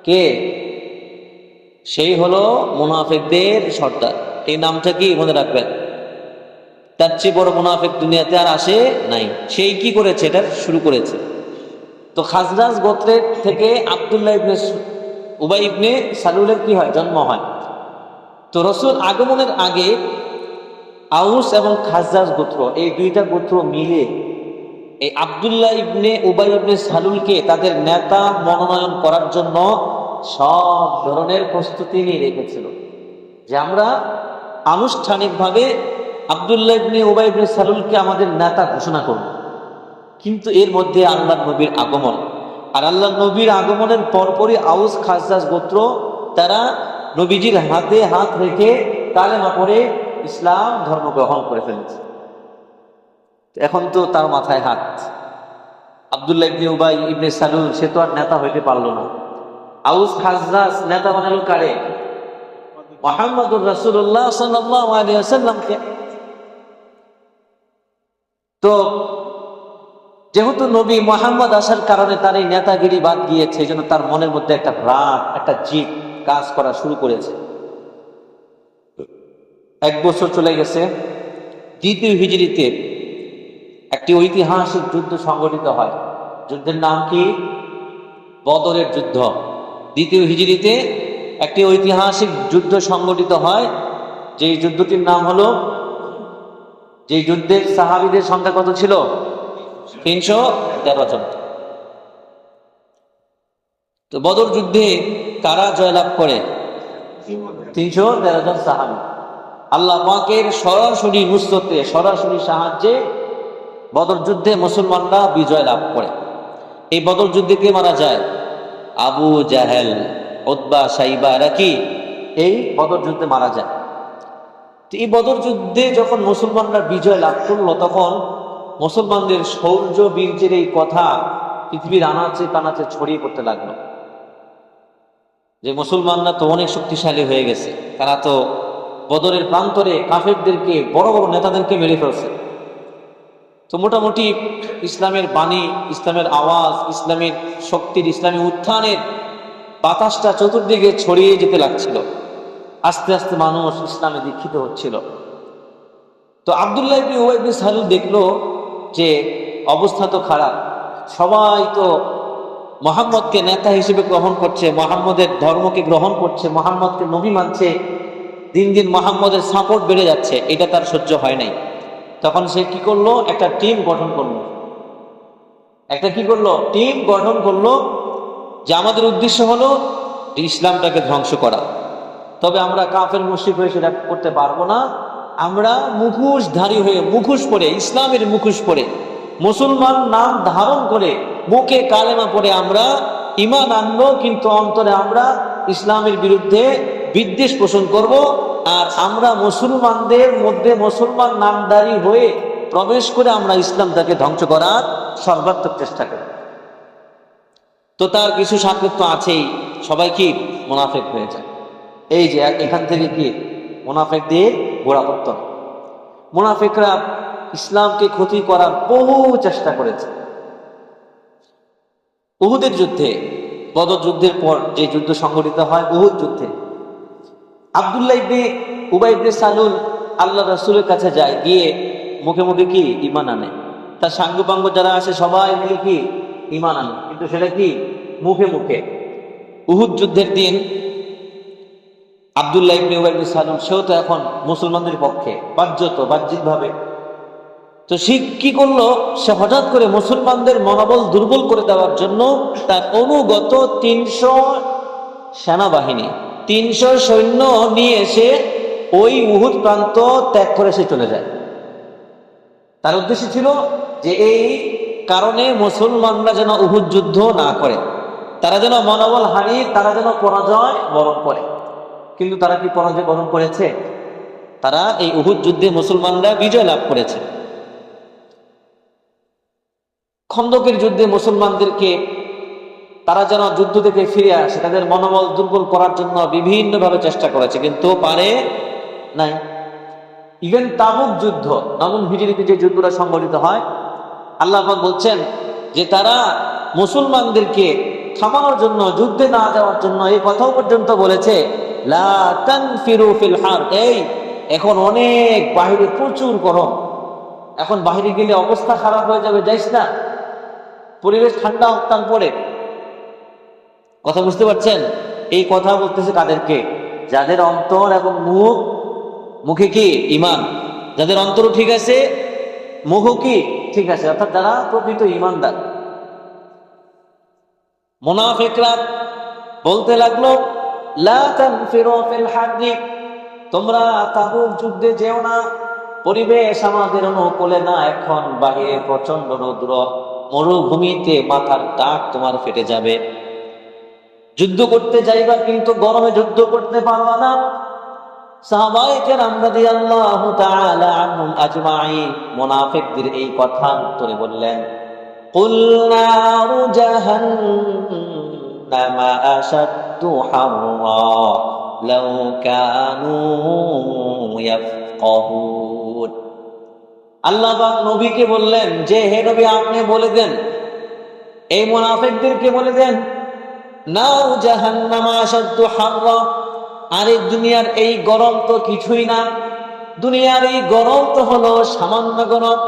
কে? সেই হলো মুনাফিকদের সর্দার। এই নামটা কি মনে রাখবেন, তার চেয়ে বড় মুনাফিক দুনিয়াতে আর আসে নাই। সেই কি করেছে? এটা শুরু করেছে। তো খাজরাজ গোত্রের থেকে আব্দুল্লাহ ইবনে উবাই ইবনে সালুলের কি হয়? জন্ম হয়। তো রাসূল আগমনের আগে আউস এবং খাজরাজ গোত্র, এই দুইটা গোত্র মিলে এই আব্দুল্লাহ ইবনে উবাই ইবনে সালুলকে তাদের নেতা মনোনয়ন করার জন্য সব ধরনের প্রস্তুতি নিয়ে রেখেছিল, যে আমরা আনুষ্ঠানিকভাবে আব্দুল্লাহ ইবনে উবাই ইবনে সালুলকে আমাদের নেতা ঘোষণা করব। কিন্তু এর মধ্যে আল্লাহর নবীর আগমন, আর আল্লাহর নবীর আগমনের পরপরই আউস খাজরাজ গোত্র তারা নবীজির হাতে হাত রেখে কালেমা পড়ে ইসলাম ধর্ম গ্রহণ করে ফেলেছে। এখন তো তার মাথায় হাত। আব্দুল্লাহ ইবনে উবাই ইবনে সালুল সে তো আর নেতা হইতে পারলো না। আউস খাজরাজ নেতা বানালো কারে? মুহাম্মদুর রাসূলুল্লাহ সাল্লাল্লাহু আলাইহি ওয়াসাল্লামকে। তো যেহেতু নবী মুহাম্মদ আসার কারণে তার এই নেতাগিরি বাদ গিয়েছে, এই জন্য তার মনের মধ্যে একটা রাগ, একটা জিদ কাজ করা শুরু করেছে। এক বছর চলে গেছে। দ্বিতীয় হিজরিতে একটি ঐতিহাসিক যুদ্ধ সংঘটিত হয়। যুদ্ধের নাম কি? বদরের যুদ্ধ। দ্বিতীয় হিজরিতে একটি ঐতিহাসিক যুদ্ধ সংঘটিত হয়, যেই যুদ্ধটির নাম হলো, যেই যুদ্ধের সাহাবীদের সংখ্যা কত ছিল? 313 জন। তো বদর যুদ্ধে কারা জয়লাভ করে? 313 জন সাহাবী। আল্লাহ পাকের সরাসরি নুসরতে, সরাসরি সাহায্যে বদর যুদ্ধে মুসলমানরা বিজয় লাভ করে। এই বদর যুদ্ধে কে মারা যায়? আবু জাহেল, উতবা, সাইবা এরা কি এই বদর যুদ্ধে মারা যায়। তো এই বদর যুদ্ধে যখন মুসলমানরা বিজয় লাভ করলো, তখন মুসলমানদের শৌর্য বীর্যের এই কথা পৃথিবীর আনাচে কানাচে ছড়িয়ে পড়তে লাগলো, যে মুসলমানরা তো অনেক শক্তিশালী হয়ে গেছে, তারা তো বদরের প্রান্তরে কাফেরদেরকে, বড় বড় নেতাদেরকে মেরে ফেলছে। তো মোটামুটি ইসলামের বাণী, ইসলামের আওয়াজ, ইসলামের শক্তির, ইসলামী উত্থানের বাতাসটা চতুর্দিকে ছড়িয়ে যেতে লাগছিল। আস্তে আস্তে মানুষ ইসলামে দীক্ষিত হচ্ছিল। তো আব্দুল্লাহ ইবনে উবাই ইবনে সালুল দেখলো যে অবস্থা তো খারাপ, সবাই তো মুহাম্মদকে নেতা হিসেবে গ্রহণ করছে, মুহাম্মদের ধর্মকে গ্রহণ করছে, মুহাম্মদকে নবী মানছে, দিন দিন মুহাম্মদের সাপোর্ট বেড়ে যাচ্ছে, এটা তার সহ্য হয় নাই। তখন সে কি করলো, একটা টিম গঠন করলো। টিম গঠন করলো যে আমাদের উদ্দেশ্য হলো ইসলামটাকে ধ্বংস করা। তবে আমরা কাফের মুশরিক হয়ে সেটা করতে পারবো না। আমরা মুখোশধারী হয়ে, মুখোশ পরে, ইসলামের মুখোশ পরে, মুসলমান নাম ধারণ করে, মুখে কালেমা পড়ে আমরা ঈমান আনবো, কিন্তু অন্তরে আমরা ইসলামের বিরুদ্ধে বিদ্বেষ পোষণ করব। আর আমরা মুসলমানদের মধ্যে মুসলমান নামধারী হয়ে প্রবেশ করে আমরা ইসলামটাকে ধ্বংস করার সর্বাত্মক চেষ্টা করি। তো তার কিছু সাক্ষাৎ তো আছেই, সবাই কি মুনাফিক হয়ে যায়। এই যে এখান থেকে কি মুনাফিকদের গোড়াপত্তন। মুনাফিকরা ইসলামকে ক্ষতি করার বহু চেষ্টা করেছে। উহুদের যুদ্ধে, বদর যুদ্ধের পর যে যুদ্ধ সংঘটিত হয় উহুদ যুদ্ধে, আব্দুল্লাহ ইবনে উবাই ইবনে সালুল আল্লাহ রাসূলের কাছে যায়, গিয়ে মুখে মুখে কি ঈমান আনে। তার সাঙ্গপাঙ্গ যারা আছে সবাই মিলে কি ঈমান আনে, কিন্তু সেটা কি মুখে মুখে। উহুদ যুদ্ধের দিন আব্দুল্লাহ ইবনে উবাই ইবনে সালুল, সেও তো এখন মুসলমানদের পক্ষে বাহ্যিকভাবে। তো সে কি করলো, সে হঠাৎ করে মুসলমানদের মনোবল দুর্বল করে দেওয়ার জন্য তার অনুগত 300 সেনাবাহিনী, 300 সৈন্য নিয়ে এসে ওই উহুদ প্রান্ত ত্যাগ করে সে চলে যায়। তার উদ্দেশ্য ছিল যে এই কারণে মুসলমানরা যেন উহুদ যুদ্ধ না করে, তারা যেন মনোবল হারিয়ে, তারা যেন পরাজয় বরণ করে। কিন্তু তারা কি পরাজয় বরণ করেছে? তারা এই উহুদ যুদ্ধে মুসলমানরা বিজয় লাভ করেছে। খন্দকের যুদ্ধে মুসলমানদেরকে তারা যেন যুদ্ধ থেকে ফিরে আসে, তাদের মনোবল দুর্বল করার জন্য বিভিন্নভাবে চেষ্টা করেছে, কিন্তু পারে নাই। ইভেন তাবুক যুদ্ধ, নবম হিজরিতে যে যুদ্ধটা সংঘটিত হয়, আল্লাহ পাক বলছেন যে তারা মুসলমানদেরকে থামানোর জন্য, যুদ্ধে না যাওয়ার জন্য এই কথাও পর্যন্ত বলেছে, লা তানফিরু ফিল হার, এই এখন অনেক বাহিরে প্রচুর গরম, এখন বাহিরে গেলে অবস্থা খারাপ হয়ে যাবে, যাইস না, পরিবেশ ঠান্ডা হোক তারপরে। কথা বুঝতে পারছেন? এই কথা বলতেছে কাদেরকে? যাদের অন্তর এবং মুখে কি ঈমান, যাদের অন্তরও ঠিক আছে, মুখও কি ঠিক আছে, অর্থাৎ যারা প্রকৃত ঈমানদার। মুনাফিকরা বলতে লাগলো, লা তানফিরু ফিল হাররি, তোমরা তাবুক যুদ্ধে যেও না, পরিবেশ আমাদের অনুকূলে না, এখন বাহিরে প্রচন্ড রৌদ্র, মরুভূমিতে মাথার টাক তোমার ফেটে যাবে, যুদ্ধ করতে যাইবা কিন্তু গরমে যুদ্ধ করতে পারবা না। সাহাবায়ে কেরাম রাদিয়াল্লাহু তাআলা আনহুম আজমাইন মুনাফিকদের এই কথা উত্তরে বললেন, কুল নারু জাহান্নামা আশাদ্দু হাররা লাউ কানু ইয়াফকাহুন। আল্লাহ পাক নবীকে বললেন যে, হে নবী আপনি বলে দেন, এই মুনাফিকদেরকে বলে দেন, নারু জাহান্নামা আশাদ্দু হাররা, আরে দুনিয়ার এই গরম তো কিছুই না, দুনিয়ার এই গরম তো হলো সামান্য গরম।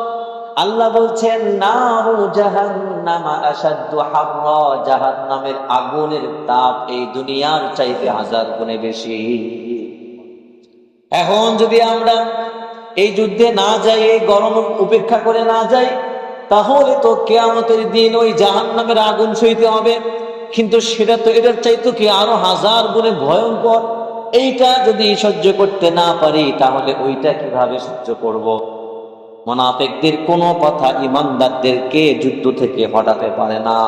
আল্লাহ বলছেন নারু জাহান্নামা আশাদ্দু হাররা, জাহান্নামের আগুনের তাপ এই দুনিয়ার চাইতে 1000 গুণে বেশি। এখন যদি আমরা এই যুদ্ধে না যাই, এই গরম উপেক্ষা করে না যাই, তাহলে তো কিয়ামতের দিন ওই জাহান্নামের আগুন সইতে হবে, কিন্তু সেটা তো এটার চাইতে কি আরো 1000 গুণে ভয়ঙ্কর। এইটা যদি সহ্য করতে না পারি, তাহলে ওইটা কিভাবে সহ্য করব? মুনাফিকদের কোনো কথা ঈমানদারদেরকে যুদ্ধ থেকে হটাতে পারে না।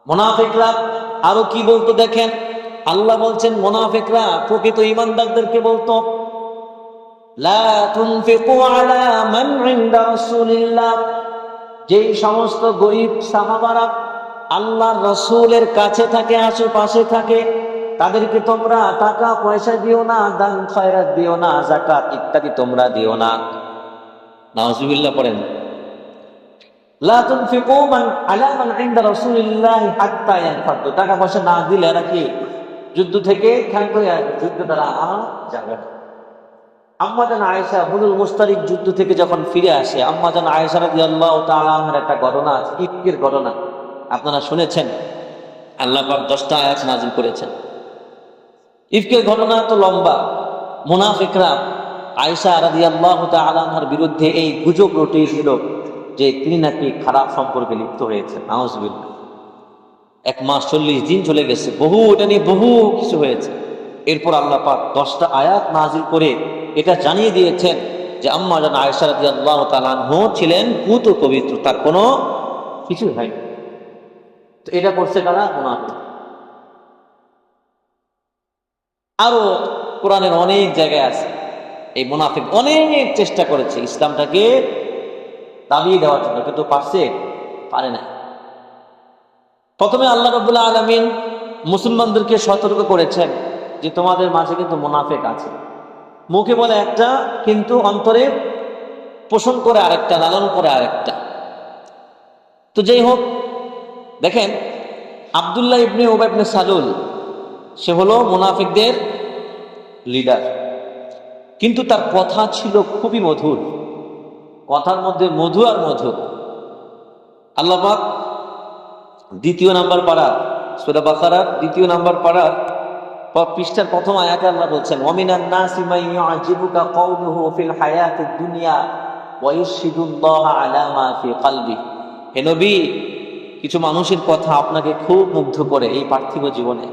মুনাফিকরা আরো কি বলতো দেখেন, আল্লাহ বলছেন মুনাফিকরা প্রকৃত ঈমানদারদেরকে বলতো, লা তুনফিকু আলা মান ইনদা রাসূলিল্লাহ, যেই সমস্ত গরীব সাহাবারা আল্লাহর রাসূলের কাছে থাকে, আশেপাশে থাকে, তাদেরকে তোমরা টাকা পয়সা দিও না, দান খয়রাত দিও না, যাকাত ইত্যাদি তোমরা দিও না। নাউজুবিল্লাহ পড়েন, লা তুনফিকু আলা মান ইনদা রাসূলিল্লাহি হাত্তা ইয়ানফাদু, টাকা পয়সা না দিলে এরা কি যুদ্ধ থেকে ক্ষান্ত হয়ে আসবে, যুদ্ধ তারা যাবে না। আম্মা জান আয়েশা বুনুল মুস্তারিক যুদ্ধ থেকে যখন ফিরে আসে, আম্মা জান আয়েশা রাদিয়াল্লাহু তাআলা আনহার একটা ঘটনা আছে, ইফকের ঘটনা আপনারা শুনেছেন। আল্লাহ পাক 10টা আয়াত নাযিল করেছেন। ইফকের ঘটনা তো লম্বা। মুনাফিকরা আয়েশা রাদিয়াল্লাহু তাআলা আনহার বিরুদ্ধে এই গুজব রটিয়েছিল যে তিনি নাকি খারাপ সম্পর্কে লিপ্ত হয়েছেন। নাউজুবিল্লাহ। 1 মাস 40 দিন চলে গেছে, এটা নিয়ে বহু কিছু হয়েছে। এরপর আল্লাহ পাক 10টা আয়াত নাযিল করে এটা জানিয়ে দিয়েছেন যে আম্মা জান আয়েশা রাদিয়াল্লাহু তাআলা আনহা ছিলেন পুত পবিত্র, তার কোনো কিছু হয়নি। তো এটা করছে কারা? মুনাফিক। আরো কোরআনের অনেক জায়গায় আছে এই মুনাফিক অনেক চেষ্টা করেছে ইসলামটাকে দাবিয়ে দেওয়ার জন্য, কিন্তু পারে না। প্রথমে আল্লাহ রাব্বুল আলামিন মুসলমানদেরকে সতর্ক করেছেন যে তোমাদের মাঝে কিন্তু মুনাফিক আছে, মুখে বলে একটা কিন্তু অন্তরে পোষণ করে আরেকটা, লালন করে আরেকটা। তো যাই হোক, দেখেন আব্দুল্লাহ ইবনে উবাই ইবনে সালুল, সে হলো মুনাফিকদের লিডার, কিন্তু তার কথা ছিল খুবই মধুর, কথার মধ্যে মধু আর মধু। আল্লাহ পাক 2 নাম্বার পারা সূরা বাকারার 2 নাম্বার পারার পৃষ্ঠার প্রথম আয়াতে আল্লাহ বলছেন, ওয়ামিনান নাসি মান ইউআজিবুকা কাউলুহু ফিল হায়াতিদ দুনিয়া ওয়া ইউশহিদুল্লাহা আলা মা ফি কলবি। হে নবী, কিছু মানুষের কথা আপনাকে খুব মুগ্ধ করে এই পার্থিব জীবনে,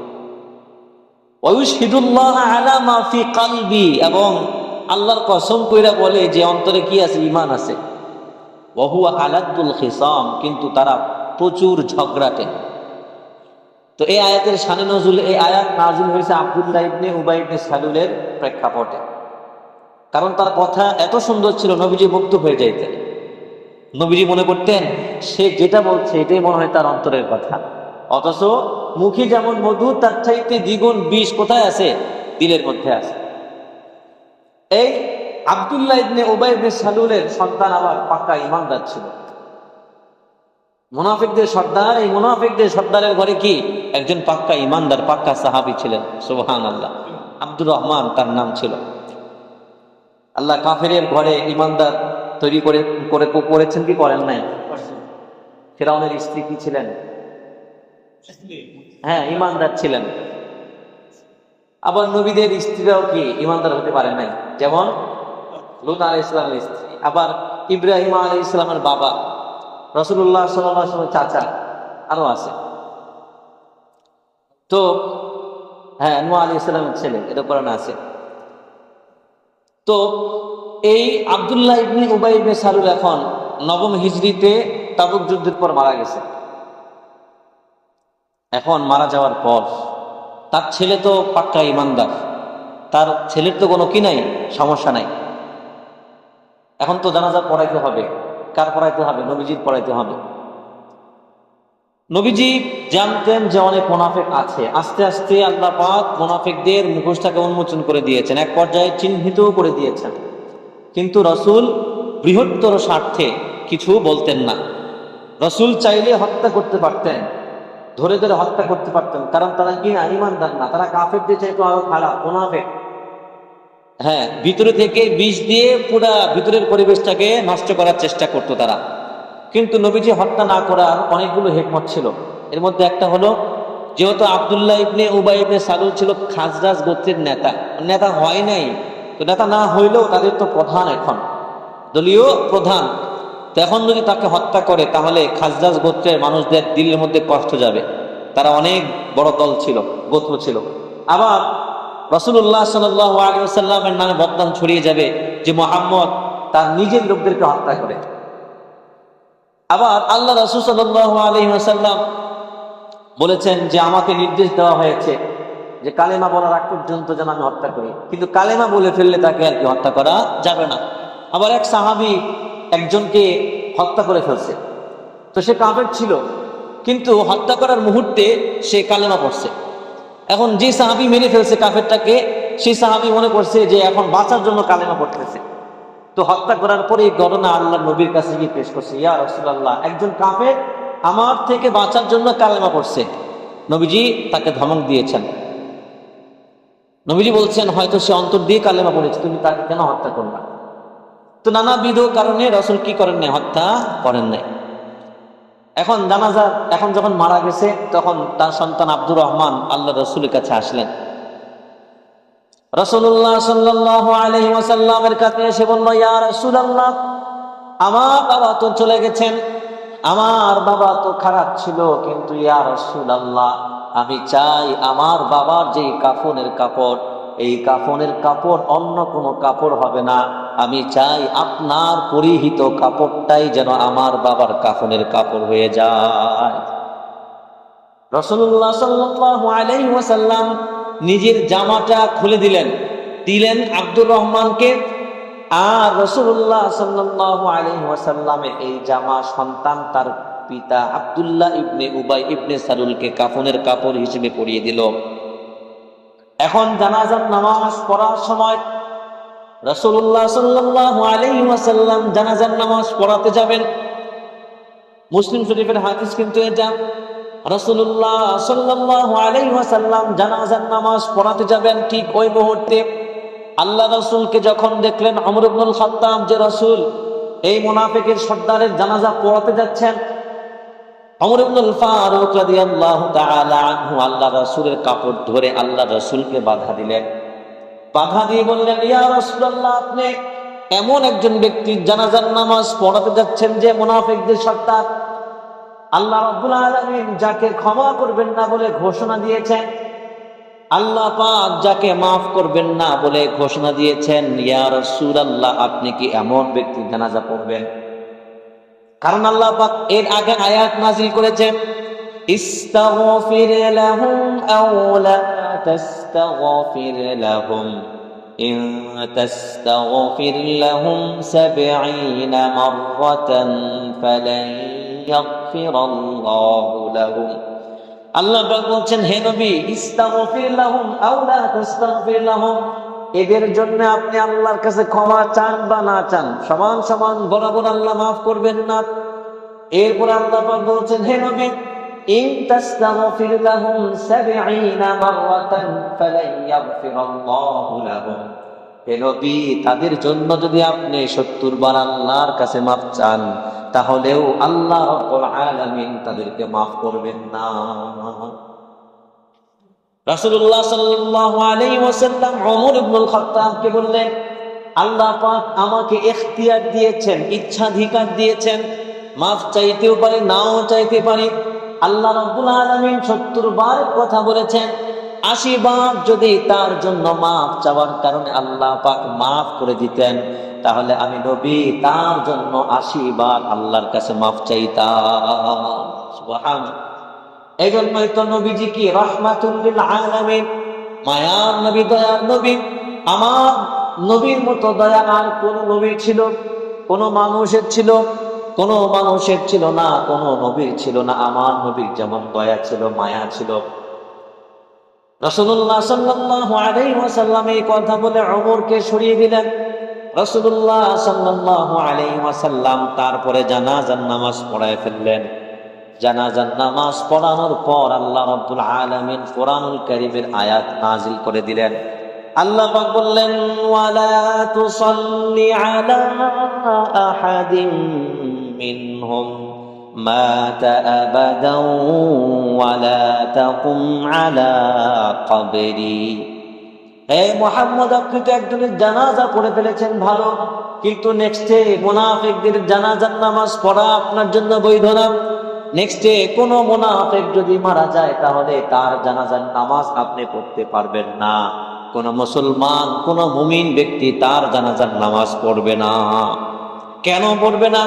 ওয়া ইউশহিদুল্লাহা আলা মা ফি কলবি, এবং আল্লাহর কসম কইরা বলে যে অন্তরে কি আছে? ঈমান আছে। ওয়া হুয়া আলাদুল খিসাম, কিন্তু তারা প্রচুর ঝগড়াটে। তো এই আয়াতের শানে নজুল, এই আয়াত নাযিল হয়েছে আব্দুল্লাহ ইবনে উবাই ইবনে সালুলের প্রেক্ষাপটে, কারণ তার কথা এত সুন্দর ছিল নবীজি মুগ্ধ হয়ে যাইতেন। নবীজি মনে করতেন সে যেটা বলছে এটাই মনে হয় তার অন্তরের কথা, অথচ মুখে যেমন মধু তার চাইতে দ্বিগুণ বিষ কোথায় আছে? দিলের মধ্যে আছে। এই আব্দুল্লাহ ইবনে উবাই ইবনে সালুলের সন্তান আবার পাক্কা ঈমানদার ছিল, মুনাফিকদের সর্দার। এই মুনাফিকদের সর্দারের ঘরে কি একজন পাক্কা ঈমানদার, পাক্কা সাহাবী ছিলেন। সুবহানাল্লাহ। আব্দুর রহমান তার নাম ছিল। আল্লাহ কাফেরের ঘরে ঈমানদার তৈরি করেছেন কি করেন নাই? ফিরআউনের স্ত্রী কি ছিলেন? হ্যাঁ, ঈমানদার ছিলেন। আবার নবীদের স্ত্রীরাও কি ঈমানদার হতে পারে নাই? যেমন লূত আলাইহিস সালামের স্ত্রী, আবার ইব্রাহিম আলাইহিস সালামের বাবা, রাসূলুল্লাহ সাল্লাল্লাহু আলাইহি ওয়াসাল্লামের চাচা, আরো আছে। তো হ্যাঁ, নূহ আলাইহিস সালামের ছেলে, এটা কোরআনে আছে। তো এই আব্দুল্লাহ ইবনে উবাই ইবনে সালুল এখন 9ম হিজরিতে তাবুক যুদ্ধের পর মারা গেছে। এখন মারা যাওয়ার পর তার ছেলে তো পাক্কা ঈমানদার, তার ছেলের তো কোনো কি নাই, সমস্যা নাই। এখন তো জানাজা পড়াইতে হবে। কার পড়াইতে হবে? নবীজির পড়াইতে হবে। নবীজি জানতেন যে অনেক মুনাফিক আছে। আস্তে আস্তে আল্লাহ পাক মুনাফিকদের মুখোশটাকে উন্মোচন করে দিয়েছেন, এক পর্যায়ে চিহ্নিতও করে দিয়েছেন, কিন্তু রাসূল বৃহত্তর স্বার্থে কিছু বলতেন না। রাসূল চাইলে হত্যা করতে পারতেন, ধরে ধরে হত্যা করতে পারতেন, কারণ তারা কি না, ঈমানদার না, তারা কাফেরদের চাইতে আরো খারাপ, মুনাফিক। হ্যাঁ, ভিতরে থেকে বিষ দিয়ে পুরা ভিতরের পরিবেশটাকে নষ্ট করার চেষ্টা করতো তারা। কিন্তু নবীজি হত্যা না করার অনেকগুলো হিকমত ছিল। এর মধ্যে একটা হলো, যেহেতু আব্দুল্লাহ ইবনে উবাই ইবনে সালুল ছিল খাজরাজ গোত্রের নেতা হয় নাই, তো নেতা না হইলেও তাদের তো প্রধান, এখন দলীয় প্রধান। তো এখন যদি তাকে হত্যা করে তাহলে খাজরাজ গোত্রের মানুষদের দিলের মধ্যে কষ্ট যাবে, তারা অনেক বড় দল ছিল, গোত্র ছিল। আবার রাসূলুল্লাহ সাল্লাল্লাহু আলাইহি ওয়াসাল্লামের নামে বদনাম ছড়িয়ে যাবে যে মুহাম্মদ তার নিজের লোকদেরকে হত্যা করে। আবার আল্লাহ রাসূল সাল্লাল্লাহু আলাইহি ওয়াসাল্লাম বলেছেন যে আমাকে নির্দেশ দেওয়া হয়েছে যে কালেমা বলার আগ পর্যন্ত যেন আমি হত্যা করি, কিন্তু কালেমা বলে ফেললে তাকে আর কি হত্যা করা যাবে না। আবার এক সাহাবী একজনকে হত্যা করে ফেলছে, তো সে কাফের ছিল, কিন্তু হত্যা করার মুহূর্তে সে কালেমা পড়ছে। এখন যে সাহাবী মেরে ফেলছে কাফেরটাকে, সেই সাহাবী মনে করছে যে এখন বাঁচার জন্য কালেমা পড়তেছে। তো হত্যা করার পরে এই ঘটনা আল্লাহ নবীর কাছে গিয়ে পেশ করছে, ইয়া রাসূলুল্লাহ, একজন কাফের আমার থেকে বাঁচার জন্য কালেমা পড়ছে। নবীজি তাকে ধমক দিয়েছেন। নবীজি বলছেন হয়তো সে অন্তর দিয়ে কালেমা পড়েছে, তুমি তাকে কেন হত্যা করলা? তো নানাবিধ কারণে রাসূল কি করেন নাই, হত্যা করেন নাই। এখন যখন মারা গেছে, তখন তার সন্তান আব্দুর রহমান আল্লাহ রসুলের কাছে আসলেন। রাসূলুল্লাহ সাল্লাল্লাহু আলাইহি ওয়াসাল্লামের কাছে এসে বলল, ইয়া রাসূলুল্লাহ, আমার বাবা তো চলে গেছেন, আমার বাবা তো খারাপ ছিল, কিন্তু ইয়া রাসূলুল্লাহ, আমি চাই আমার বাবার যে কাফনের কাপড়, এই কাফনের কাপড় অন্য কোনো কাপড় হবে না। আমি চাই আপনার পরিহিত কাপড়টাই যেন আমার বাবার কাফনের কাপড় হয়ে যায়। রাসূলুল্লাহ সাল্লাল্লাহু আলাইহি ওয়াসাল্লাম নিজের জামাটা খুলে দিলেন আব্দুর রহমানকে। আর রাসূলুল্লাহ সাল্লাল্লাহু আলাইহি ওয়াসাল্লামের এই জামা সন্তান তার পিতা আব্দুল্লাহ ইবনে উবাই ইবনে সালুলকে কাফনের কাপড় হিসেবে পরিয়ে দিল। এখন জানাজার নামাজ পড়ার সময় রাসূলুল্লাহ সাল্লাল্লাহু আলাইহি ওয়াসাল্লাম জানাজার নামাজ পড়াতে যাবেন। মুসলিম শরীফের হাদিস কিন্তু এটা। রাসূলুল্লাহ সাল্লাল্লাহু আলাইহি ওয়াসাল্লাম জানাজার নামাজ পড়াতে যাবেন, ঠিক ওই মুহূর্তে আল্লাহ রাসূলকে যখন দেখলেন ওমর ইবনুল খাত্তাব যে রাসূল এই মুনাফিকের সর্দারের জানাজা পড়াতে যাচ্ছেন, ওমর ইবনুল ফারুক রাদিয়াল্লাহু তাআলা আনহু আল্লাহ রাসূলের কাপড় ধরে আল্লাহ রাসূলকে বাধা দিলেন। বাধা দিয়ে বললেন, ইয়া রাসূলুল্লাহ, আপনি এমন একজন ব্যক্তির জানাজার নামাজ পড়াতে যাচ্ছেন যে মুনাফিকদের সর্দার। আল্লাহ রাব্বুল আলামিন যাকে ক্ষমা করবেন না বলে ঘোষণা দিয়েছেন, আল্লাহ পাক যাকে মাফ করবেন না বলে ঘোষণা দিয়েছেন, ইয়া রাসূলুল্লাহ, আপনি কি এমন ব্যক্তির জানাজা পড়বেন? কারণ আল্লাহ পাক এর আগে আয়াত নাযিল করেছেন, ইস্তাগফির লাহুম আও লা তাস্তাগফির লাহুম ইন তাস্তাগফির লাহুম ৭০ মাররাতান ফালান ইয়াগফিরাল্লাহু লাহুম। আল্লাহ পাক বলছেন, হে নবী, ইস্তাগফির লাহুম আও লা তাস্তাগফির লাহুম, এদের জন্য আপনি আল্লাহর কাছে ক্ষমা চান বা না চান, সমান সমান বরাবর আল্লাহ মাফ করবেন না। এরপর আল্লাহ পাক বলছেন, হে নবী, ইন তাস্তাগফির লাহুম ৭০ মাররাতান ফালান ইয়াগফিরাল্লাহু লাহুম, হে নবী, তাদের জন্য যদি আপনি ৭০ বার আল্লাহর কাছে মাফ চান, তাহলেও আল্লাহ রাব্বুল আলামিন তাদেরকে মাফ করবেন না। রাসূলুল্লাহ সাল্লাল্লাহু আলাইহি ওয়াসাল্লাম ওমর ইবনুল খাত্তাবকে বললেন, আল্লাহ পাক আমাকে ইখতিয়ার দিয়েছেন, ইচ্ছাধিকার দিয়েছেন, মাফ চাইতেও পারি, নাও চাইতে পারি। আল্লাহ রাব্বুল আলামিন ৭০ বার কথা বলেছেন, ৮০ বার যদি তার জন্য মাফ চাওয়ার কারণে আল্লাহ পাক মাফ করে দিতেন, তাহলে আমি নবী তার জন্য ৮০ বার আল্লাহর কাছে মাফ চাইতাম। সুবহানাল্লাহ। এই জন্যই তো নবীজি কি রাহমাতুল লিল আলামিন, মায়ার নবী, দয়ার নবী। আমার নবীর মতো দয়া আর কোন নবী ছিল? কোন মানুষের ছিল? কোন মানুষের ছিল না, কোন নবীর ছিল না। আমার নবীর যেমন দয়া ছিল, মায়া ছিল। রাসূলুল্লাহ সাল্লাল্লাহু আলাইহি ওয়াসাল্লাম এই কথা বলে ওমরকে সরিয়ে দিলেন। রাসূলুল্লাহ সাল্লাল্লাহু আলাইহি ওয়াসাল্লাম তারপরে জানাজার নামাজ পড়ায় ফেললেন। জানাজার নামাজ পড়ানোর পর আল্লাহ রাব্বুল আলামিন কোরআনুল কারীমের আয়াত নাযিল করে দিলেন। আল্লাহ পাক বললেন, ওয়ালা তুসাল্লি আলা আহাদিন মিনহুম মাতা আবাদান ওয়ালা তাকুম আলা কবরি। হে মুহাম্মদ, আপনি তো একজনের জানাজা পড়ে ফেলেছেন ভালো, কিন্তু নেক্সটে মুনাফিকদের জানাজার নামাজ পড়া আপনার জন্য বৈধ না। নেক্সটে কোন মুনাফিক যদি মারা যায়, তাহলে তার জানাজার নামাজ আপনি পড়তে পারবেন না। কোন মুসলমান, কোন মুমিন ব্যক্তি তার জানাজার নামাজ পড়বে না। কেন পড়বে না?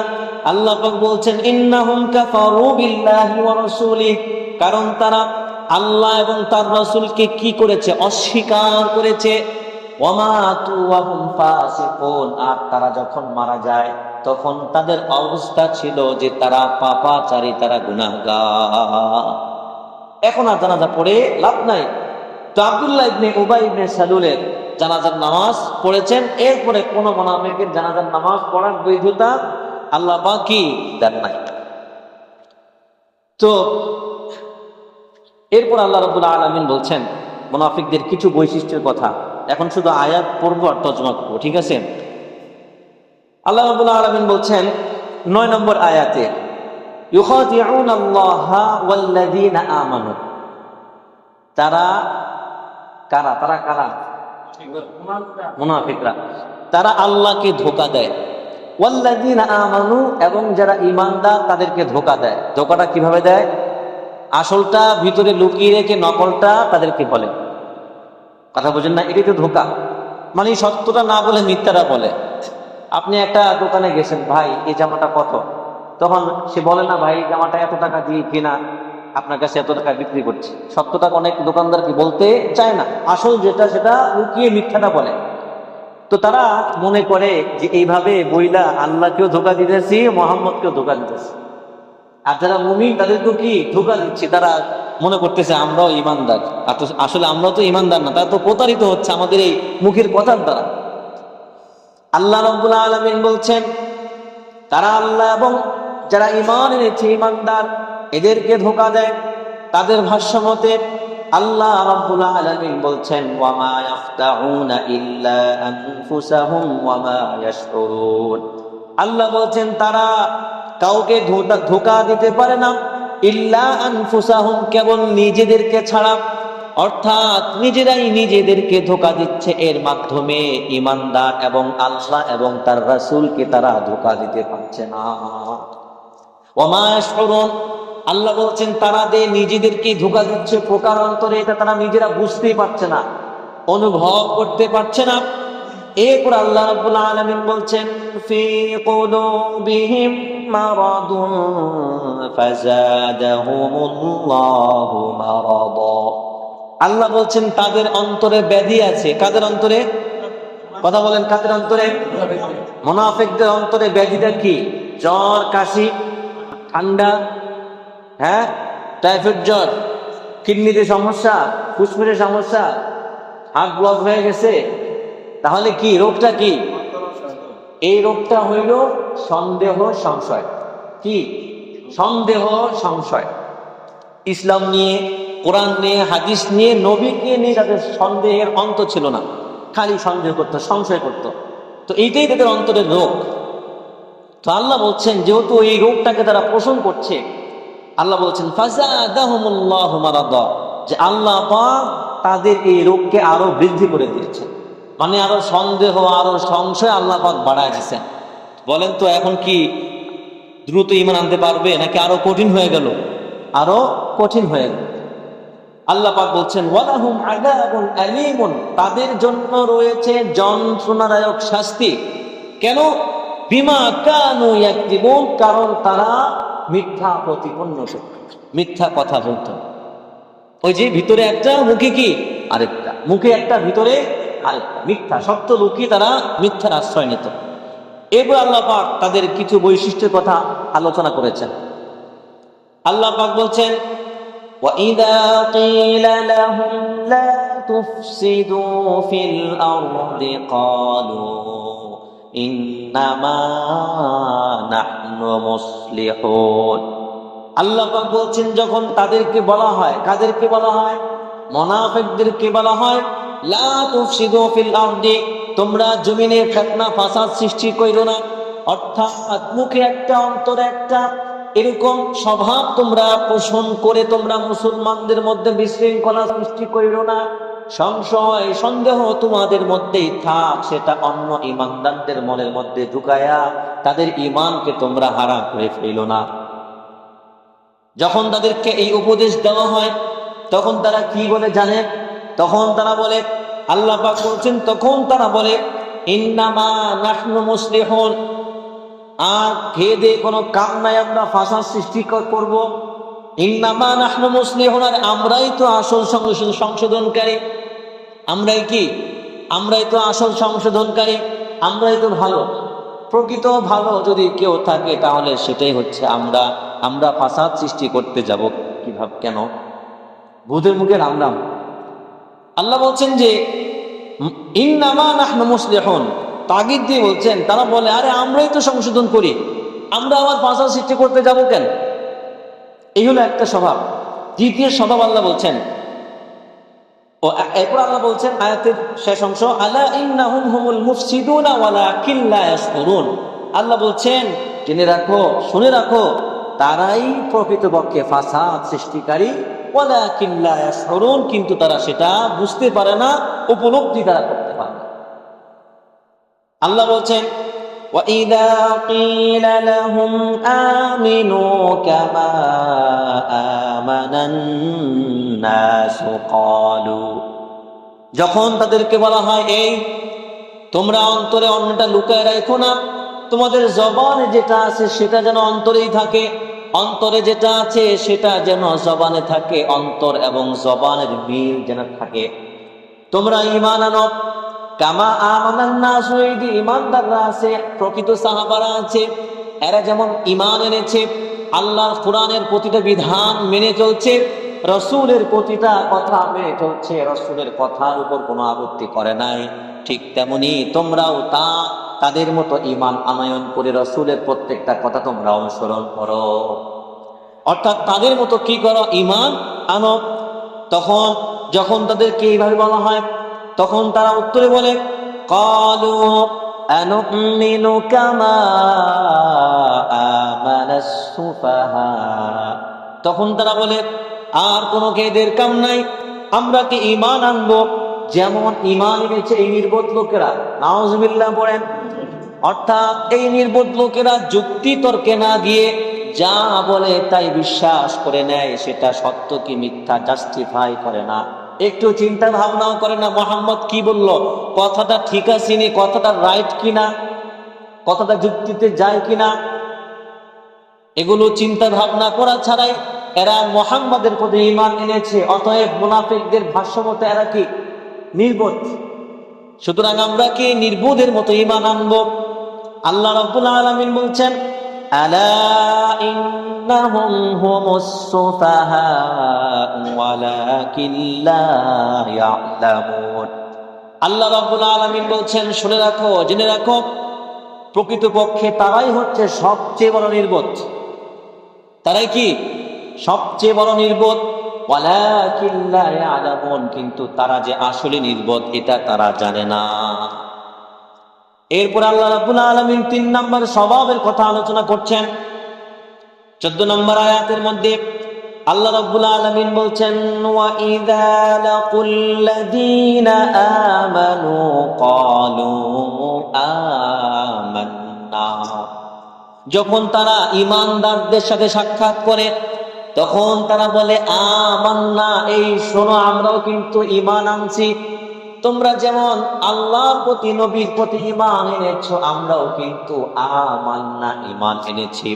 আল্লাহ পাক বলছেন, ইন্নাহুম কাফারু বিল্লাহি ওয়া রাসূলিহি, কারণ তারা আল্লাহ এবং তার রাসূলকে কি করেছে? অস্বীকার করেছে। ওয়ামাতু ওয়া হুম ফাসিকুন, আর তারা যখন মারা যায় তখন তাদের অবস্থা ছিল যে তারা পাপাচারী, তারা গুনাহগার। এখন আর জানাজা পড়ে লাভ নাই। তো আব্দুল্লাহ ইবনে উবাই ইবনে সালুলের জানাজার নামাজ পড়েছেন, এরপরে কোন মুনাফিকের জানাজার নামাজ পড়ার বৈধতা আল্লাহ পাক কি দেন নাই। তো এরপর আল্লাহ রাব্বুল আলামিন বলছেন মুনাফিকদের কিছু বৈশিষ্ট্যের কথা। এখন শুধু আয়াত পড়বো আর তর্জমা করবো, ঠিক আছে? আল্লাহ রাব্বুল আলামিন বলছেন 9 নম্বর আয়াতে, ইউখাদিউনাল্লাহা ওয়াল্লাযীনা আমানু। তারা কারা? তারা কারা? মুনাফিকরা। তারা আল্লাহকে ধোঁকা দেয়। ওয়াল্লাযীনা আমানু, এবং যারা ঈমানদার তাদেরকে ধোঁকা দেয়। ধোঁকাটা কিভাবে দেয়? আসলটা ভিতরে লুকিয়ে রেখে নকলটা তাদেরকে বলে। কথা বুঝেন না? এটাই তো ধোঁকা। মানে সত্যটা না বলে মিথ্যাটা বলে। আপনি একটা দোকানে গেছেন, ভাই এই জামাটা কত? তখন সে বলে না, ভাই এই জামাটা এত টাকা দিয়ে কিনা, আপনার কাছে এত টাকা বিক্রি করছে। সত্যটা অনেক দোকানদার কি বলতে চায় না, আসল যেটা সেটা লুকিয়ে মিথ্যাটা বলে। তো তারা মনে করে যে এইভাবে বইলা আল্লাহকেও ধোঁকা দিতেছি, মোহাম্মদকেও ধোঁকা দিতেছি। আর যারা মুমিন তাদেরকেও কি ধোঁকা দিচ্ছে। তারা মনে করতেছে আমরাও ইমানদার, আসলে আমরাও তো ইমানদার না। তারা তো প্রতারিত হচ্ছে আমাদের এই মুখের কথার দ্বারা। আল্লাহ রাব্বুল আলামিন বলছেন তারা আল্লাহ এবং যারা ঈমান এনেছে, ঈমানদার, এদেরকে ধোঁকা দেয়। তাদের ভাষ্য মতে আল্লাহ রাব্বুল আলামিন বলছেন ওয়া মা ইয়াফতাউনা ইল্লা আনফুসাহুম ওয়া মা ইয়াশউরুন। আল্লাহ বলছেন তারা কাউকে ধোঁকা দিতে পারে না, ইল্লা আনফুসাহুম, কেবল নিজেদেরকে ছাড়া। অর্থাৎ নিজেরাই নিজেদেরকে ধোঁকা দিচ্ছে। এর মাধ্যমে ঈমানদার এবং আল্লাহ এবং তার রাসূলকে তারা ধোঁকা দিতে পারছে না। ওয়া মা ইয়াশউরুন, আল্লাহ বলছেন তারা নিজেদেরকে ধোঁকা দিচ্ছে প্রকারান্তরে, এটা তারা নিজেরা বুঝতেই পারছে না, অনুভব করতে পারছে না। এরপর আল্লাহ রাব্বুল আলামিন বলছেন ফি কুলুবিহিম মারাদুন ফাযাদাহুমুল্লাহু মারাদা। আল্লাহ বলছেন তাদের অন্তরে ব্যাধি আছে। কাদের অন্তরে? কথা বলেন, কাদের অন্তরে? মুনাফিকদের অন্তরে ব্যাধিটা কি? জ্বর, কাশি, ঠান্ডা, হ্যাঁ, টাইফয়েড জ্বর, কিডনিতে সমস্যা, ফুসফুসের সমস্যা, হার্ট ব্লক হয়ে গেছে। তাহলে কি রোগটা কি? এই রোগটা হইল সন্দেহ, সংশয়। কি? সন্দেহ, সংশয়। ইসলাম নিয়ে, কোরআন নিয়ে, হাদিস নিয়ে, নবীকে নিয়ে তাদের সন্দেহের অন্ত ছিল না। খালি সন্দেহ করতো, সংশয় করতো। তো এইটাই তাদের অন্তরের রোগ। তো আল্লাহ বলছেন যেহেতু এই রোগটাকে তারা পোষণ করছে, আল্লাহ বলছেন ফাযাদাহুমুল্লাহু মারাদা, যে আল্লাহ পাক তাদের এই রোগকে আরো বৃদ্ধি করে দিয়েছেন। মানে আরো সন্দেহ, আরো সংশয় আল্লাহ পাক বাড়ায় দিয়েছেন। বলেন তো এখন কি দ্রুত ঈমান আনতে পারবে, নাকি আরো কঠিন হয়ে গেল? আরো কঠিন হয়ে গেল। আল্লাহ পাক বলছেন ওয়ালাহুম আযাবুন আলীমুন, তাদের জন্য রয়েছে যন্ত্রণাদায়ক শাস্তি। কেন? বিমা কানু ইয়াকযিবুন, কারণ তারা মিথ্যা প্রতিপন্ন করত, মিথ্যা কথা বলত। ওই যে ভিতরে একটা, মুখে কি আরেকটা, মুখে একটা, ভিতরে আরেকটা। মিথ্যা, সত্য লুকিয়ে তারা মিথ্যার আশ্রয় নিত। এরপর আল্লাহ পাক তাদের কিছু বৈশিষ্ট্যের কথা আলোচনা করেছেন। আল্লাহ পাক বলছেন وَإِذَا قِيلَ لَهُمْ لَا تُفْسِدُوا فِي الْأَرْضِ قَالُوا إِنَّمَا نَحْنُ مُصْلِحُونَ। আল্লাহ পাক বলছেন যখন তাদেরকে বলা হয়, কাদেরকে বলা হয়? মুনাফিকদেরকে বলা হয় লা তুফসিদু ফিল আরদি, তোমরা জমিনে ফিতনা ফাসাদ সৃষ্টি কইরো না। অর্থাৎ মুখে একটা, অন্তরে একটা, এরকম স্বভাব তোমরা পোষণ করে তোমরা মুসলমানদের মধ্যে বিশৃঙ্খলা সৃষ্টি কইরো না। সংশয়, সন্দেহ তোমাদের মধ্যেই থাক, সেটা অন্য ঈমানদারদের মনের মধ্যে ঢুকায়া তাদের ঈমানকে তোমরা হারাম করে ফেলো না। যখন তাদেরকে এই উপদেশ দেওয়া হয় তখন তারা কি বলে জানেন? তখন তারা বলে, আল্লাহ পাক বলছেন তখন তারা বলে ইন্নামা নাহনু মুসলিহুন, আর খেয়ে দিয়ে কোনো কাম নাই, আমরা ফাসাদ সৃষ্টি করব। ইন্নামা নাহনু মুসলিহুন, আর আমরাই তো আসল সংশোধনকারী। আমরাই তো আসল সংশোধনকারী, আমরাই তো ভালো। প্রকৃত ভালো যদি কেউ থাকে তাহলে সেটাই হচ্ছে আমরা ফাসাদ সৃষ্টি করতে যাব কিভাবে, কেন? ভূতের মুখে রাম রাম। আল্লাহ বলছেন যে ইন্নামা নাহনু মুসলিহুন, তাগিদ দিয়ে বলছেন। তারা বলে আরে আমরাই তো সংশোধন করি, আমরা আবার ফাসাদ সৃষ্টি করতে যাব কেন? এই হলো একটা স্বভাব। দ্বিতীয় স্বভাব আল্লাহ বলছেন, ও এরপর আল্লাহ বলছেন আয়াতের শেষ অংশ, আলা ইন্নাহুম হুমুল মুফসিদুনা ওয়ালাকিন লা ইয়াশউরুন। আল্লাহ বলছেন জেনে রাখো, শুনে রাখো, তারাই প্রকৃতপক্ষে ফাসাদ সৃষ্টিকারী, ওয়ালাকিন লা ইয়াশউরুন, কিন্তু তারা সেটা বুঝতে পারে না, উপলব্ধি তারা করতে পারে না। আল্লাহ বলছেন وَإِذَا قِيلَ لَهُمْ آمِنُوا كَمَا آمَنَ النَّاسُ قَالُوا, যখন তাদেরকে বলা হয় এই তোমরা অন্তরে অন্যটা লুকায় রাখো না, তোমাদের জবানে যেটা আছে সেটা যেন অন্তরেই থাকে, অন্তরে যেটা আছে সেটা যেন জবানে থাকে, অন্তর এবং জবানের মিল যেন থাকে। তোমরা ঈমান আনো কামা আমানান নাস, ঈমানদাররা আছে, প্রকৃত সাহাবারা আছে, এরা যেমন ঈমান এনেছে, আল্লাহর কোরআনের প্রতিটা বিধান মেনে চলছে, রাসূলের প্রতিটা কথা মেনে চলছে, রাসূলের কথার উপর কোনো আপত্তি করে নাই, ঠিক তেমনি তোমরাও তাদের মতো ঈমান আনয়ন করে রাসূলের প্রত্যেকটা কথা তোমরা অনুসরণ করো। অর্থাৎ তাদের মতো কি করো? ঈমান আনো। তখন যখন তাদেরকে এইভাবে বলা হয় তখন তারা উত্তরে বলে ক্বালু আনুমিনু কামা আমানাস সুফাহা, তখন তারা বলে আর কোনো এদের কাম নাই, আমরা কি ঈমান আনবো যেমন ঈমান এনেছে এই নির্বোধ লোকেরা। নাউজুবিল্লাহ পড়েন। অর্থাৎ এই নির্বোধ লোকেরা যুক্তি তর্কে না গিয়ে যা বলে তাই বিশ্বাস করে নেয়, সেটা সত্য কি মিথ্যা জাস্টিফাই করে না, একটু চিন্তা ভাবনাও করে না মোহাম্মদ কি বলল, কথাটা ঠিক আছে নি, কথাটা রাইট কিনা, কথাটা যুক্তিতে যায় কিনা, এগুলো চিন্তা ভাবনা করা ছাড়াই এরা মোহাম্মদের প্রতি ঈমান এনেছে। অতএব মুনাফিকদের ভাষ্য মতে এরা কি নির্বোধ, সুতরাং আমরা কি নির্বোধের মতো ঈমান আনবো? আল্লাহ রাব্বুল আলামিন বলছেন আলা ইন্নাহুম হুমুস সুফাহা ওয়ালাকিন লা ইয়ালামুন। আল্লাহ রাব্বুল আলামিন বলছেন শুনে রাখো, জেনে রাখো, প্রকৃতপক্ষে তারাই হচ্ছে সবচেয়ে বড় নির্বোধ। তারাই কি সবচেয়ে বড় নির্বোধ। ওয়ালাকিন লা ইয়ালামুন, কিন্তু তারা যে আসলে নির্বোধ এটা তারা জানে না। এরপর আল্লাহ রাব্বুল আলামিন ৩ নম্বর স্বভাবের কথা আলোচনা করছেন। ১৪ নম্বর আয়াতের মধ্যে আল্লাহ রাব্বুল আলামিন বলছেন ওয়া ইযা লাকুল্লাযীনা আমানু ক্বালু আমান্না, যখন তারা ঈমানদারদের সাথে সাক্ষাৎ করে তখন তারা বলে আমান্না, এই শোনো আমরাও কিন্তু ঈমান আনছি, তোমরা যেমন আল্লাহর প্রতি নবীর প্রতি ঈমান এনেছো আমরাও কিন্তু আমান্না ঈমান এনেছি।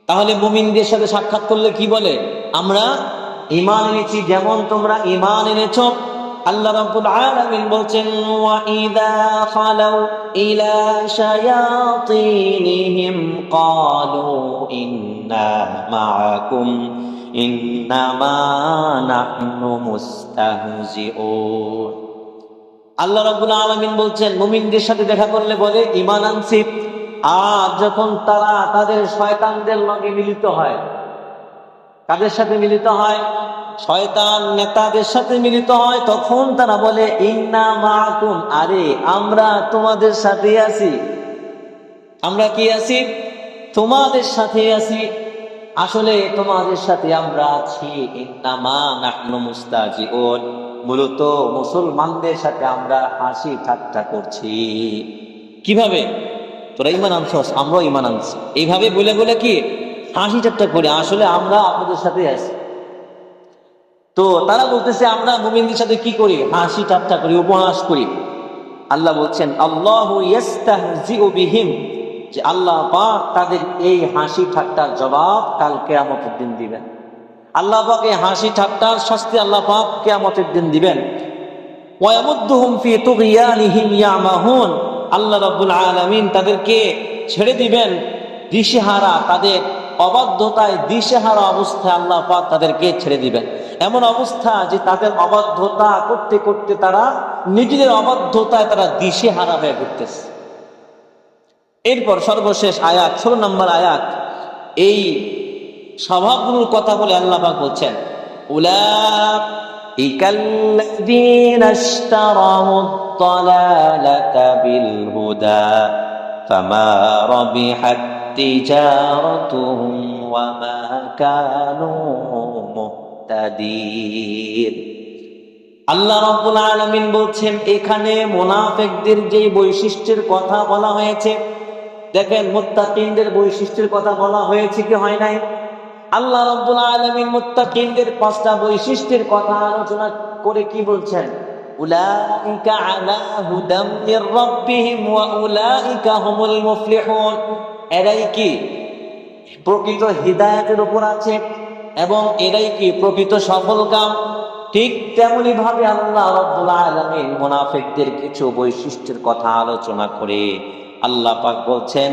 তাহলে মুমিনদের সাথে সাক্ষাৎ করলে কি বলে? আমরা ঈমান এনেছি যেমন তোমরা ঈমান এনেছো। আল্লাহ রাব্বুল আলামিন বলছেন ওয়া ইযা খালাউ ইলা শায়াতিনহিম ক্বালু ইন্না মাআকুম ইন্নামা নাহনু মুস্তাহজিউন। আল্লাহ রাব্বুল আলামিন বলছেন মুমিনদের সাথে দেখা করলে বলে ঈমান আনছি, আর যখন তারা তাদের শয়তানদের লগে মিলিত হয়, কাদের সাথে মিলিত হয়? শয়তান নেতাদের সাথে মিলিত হয়, তখন তারা বলে ইন্না মাআকুম, আরে আমরা তোমাদের সাথে আছি। আমরা কি আছি? তোমাদের সাথে আছি। আসলে তোমাদের সাথে আমরা আছি। ইন্নামা নাহনু মুস্তাহজিউন, মূলত মুসলমানদের সাথে আমরা হাসি ঠাট্টা করছি। কিভাবে? তোরা ঈমান আনছস, আমরাও ঈমান আনছি, এইভাবে বলে বলে কি হাসি ঠাট্টা করি, আসলে আমরা আপনাদের সাথে আছি। তো তারা বলতেছে আমরা মুমিনদের সাথে কি করি? হাসি ঠাট্টা করি, উপহাস করি। আল্লাহ বলছেন আল্লাহু ইস্তাহজিউ বিহিম, যে আল্লাহ পাক তাদের এই হাসি ঠাট্টার জবাব কাল কিয়ামতের দিন দিবেন। আল্লাহ পাক এই হাসি ঠাট্টার শাস্তি আল্লাহ পাক কিয়ামতের দিন দিবেন। ওয়ায়ামুদ্দুহুম ফি তুগয়ানিহিম ইয়ামাহুন, আল্লাহ রাব্বুল আলামিন তাদেরকে ছেড়ে দিবেন দিশেহারা, তাদের অবাধ্যতায় দিশেহারা অবস্থায় আল্লাহ পাক তাদেরকে ছেড়ে দিবেন। এমন অবস্থা যে তাদের অবাধ্যতা করতে করতে তারা নিজেদের অবাধ্যতায় তারা দিশেহারা হয়ে ঘুরতেছে। এরপর সর্বশেষ আয়াত 16 নম্বর আয়াত, এই স্বভাবগুলোর কথা বলে আল্লাহ পাক বলছেন উলাইকাল্লাযীনা ইশতারাউদ-দালালাতা বিল হুদা ফামা রাবিহাত তিজারাতুহুম ওয়া মা কানু মুহতাদিন। আল্লাহ রাব্বুল আলামিন বলছেন এখানে মুনাফিকদের যে বৈশিষ্ট্যের কথা বলা হয়েছে, দেখেন মুত্তাকিনদের বৈশিষ্ট্যের কথা বলা হয়েছে কি হয় নাই? আল্লাহ রাব্বুল আলামিন মুত্তাকিনদের 5টা বৈশিষ্ট্যের কথা আলোচনা করে কি বলছেন? উলাইকা আলা হুদাম মির রাব্বিহিম ওয়া উলাইকা হুমুল মুফলিহুন। এরাই কি প্রকৃত হিদায়াতের উপর আছে এবং এরাই কি প্রকৃত সফলকাম। ঠিক তেমনি ভাবে আল্লাহ রাব্বুল আলামিন মুনাফিকদের কিছু বৈশিষ্ট্যের কথা আলোচনা করে আল্লাহ পাক বলছেন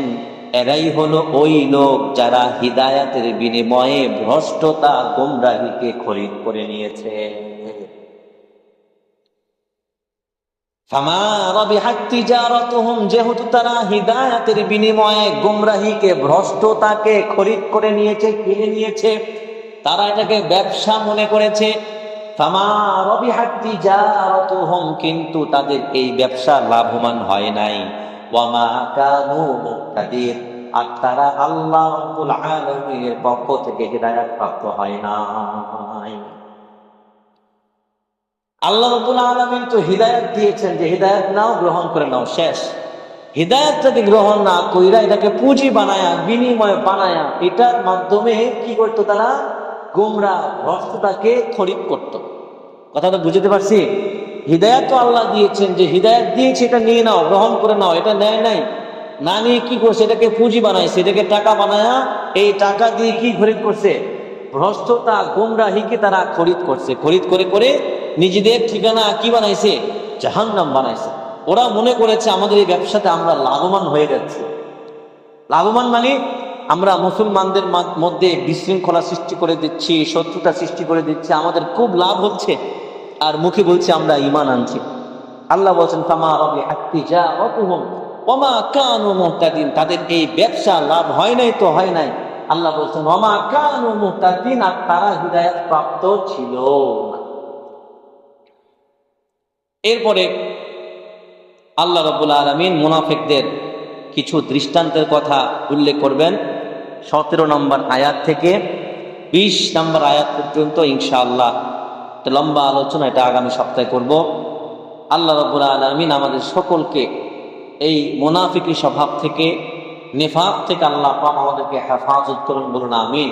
এরাই হলো ওই লোক যারা হিদায়াতের বিনিময়ে ভ্রষ্টতা গোমরাহিকে খরিদ করে নিয়েছে। ফামা রাবিহাত তিজারাতুহুম, যেহেতু তারা হিদায়াতের বিনিময়ে গোমরাহিকে ভ্রষ্টতাকে খরিদ করে নিয়েছে, কিনে নিয়েছে, তারা এটাকে ব্যবসা মনে করেছে। ফামা রাবিহাত তিজারাতুহুম, কিন্তু তাদের এই ব্যবসা লাভবান হয় নাই। ওয়া মা কানু মুহতাদিন, আর তারা আল্লাহ রাব্বুল আলামিনের পক্ষ থেকে হিদায়াত প্রাপ্ত হয় নাই। আল্লাহ রাব্বুল আলামিন তো হিদায়াত দিয়েছেন যে হিদায়াত নাও, গ্রহণ করে নাও, শেষ। হিদায়াত যদি গ্রহণ না কইরা এটাকে পুঁজি বানায়া, বিনিময় বানায়া, এটার মাধ্যমে কি করতো? তারা গোমরাহ ভ্রষ্টতাকে খরিদ করত। কথা তো বুঝতে পারছি? হিদায়াত তো আল্লাহ দিয়েছেন, যে হিদায়াত দিয়েছে এটা নিয়ে নাও, গ্রহণ করে নাও, এটা নেয় নাই, না নিয়ে কি করছে? এটাকে পুঁজি বানাইছে, এটাকে টাকা বানায়া এই টাকা দিয়ে কি খরিদ করছে? ভ্রষ্টতা গোমরাহিকে তারা খরিদ করছে। খরিদ করে করে নিজেদের ঠিকানা কি বানাইছে? জাহান্নাম বানাইছে। ওরা মনে করেছে আমাদের এই ব্যবসাতে আমরা লাভবান হয়ে যাচ্ছি। লাভবান মানে আমরা মুসলমানদের মধ্যে বিশৃঙ্খলা সৃষ্টি করে দিচ্ছি, শত্রুতা সৃষ্টি করে দিচ্ছি, আমাদের খুব লাভ হচ্ছে, আর মুখে বলছে আমরা ঈমান আনছি। আল্লাহ বলছেন ফামা রাবিহাত তিজারাতুহুম ওয়া মা কানু মুহতাদিন, তাদের এই ব্যবসা লাভ হয় নাই তো হয় নাই। আল্লাহ বলছেন ওয়া মা কানু মুহতাদিন, আর তারা হিদায়াত প্রাপ্ত ছিল না। এরপরে আল্লাহ রাব্বুল আলামিন মুনাফিকদের কিছু দৃষ্টান্তের কথা উল্লেখ করবেন 17 নম্বর আয়াত থেকে 20 নম্বর আয়াত পর্যন্ত। ইনশাআল্লাহ লম্বা আলোচনা, এটা আগামী সপ্তাহে করব। আল্লাহ রাব্বুল আলামিন আমাদের সকলকে এই মুনাফিকি স্বভাব থেকে, নেফাক থেকে আল্লাহ পাক আমাদেরকে হেফাজত করুন, বলুন আমিন।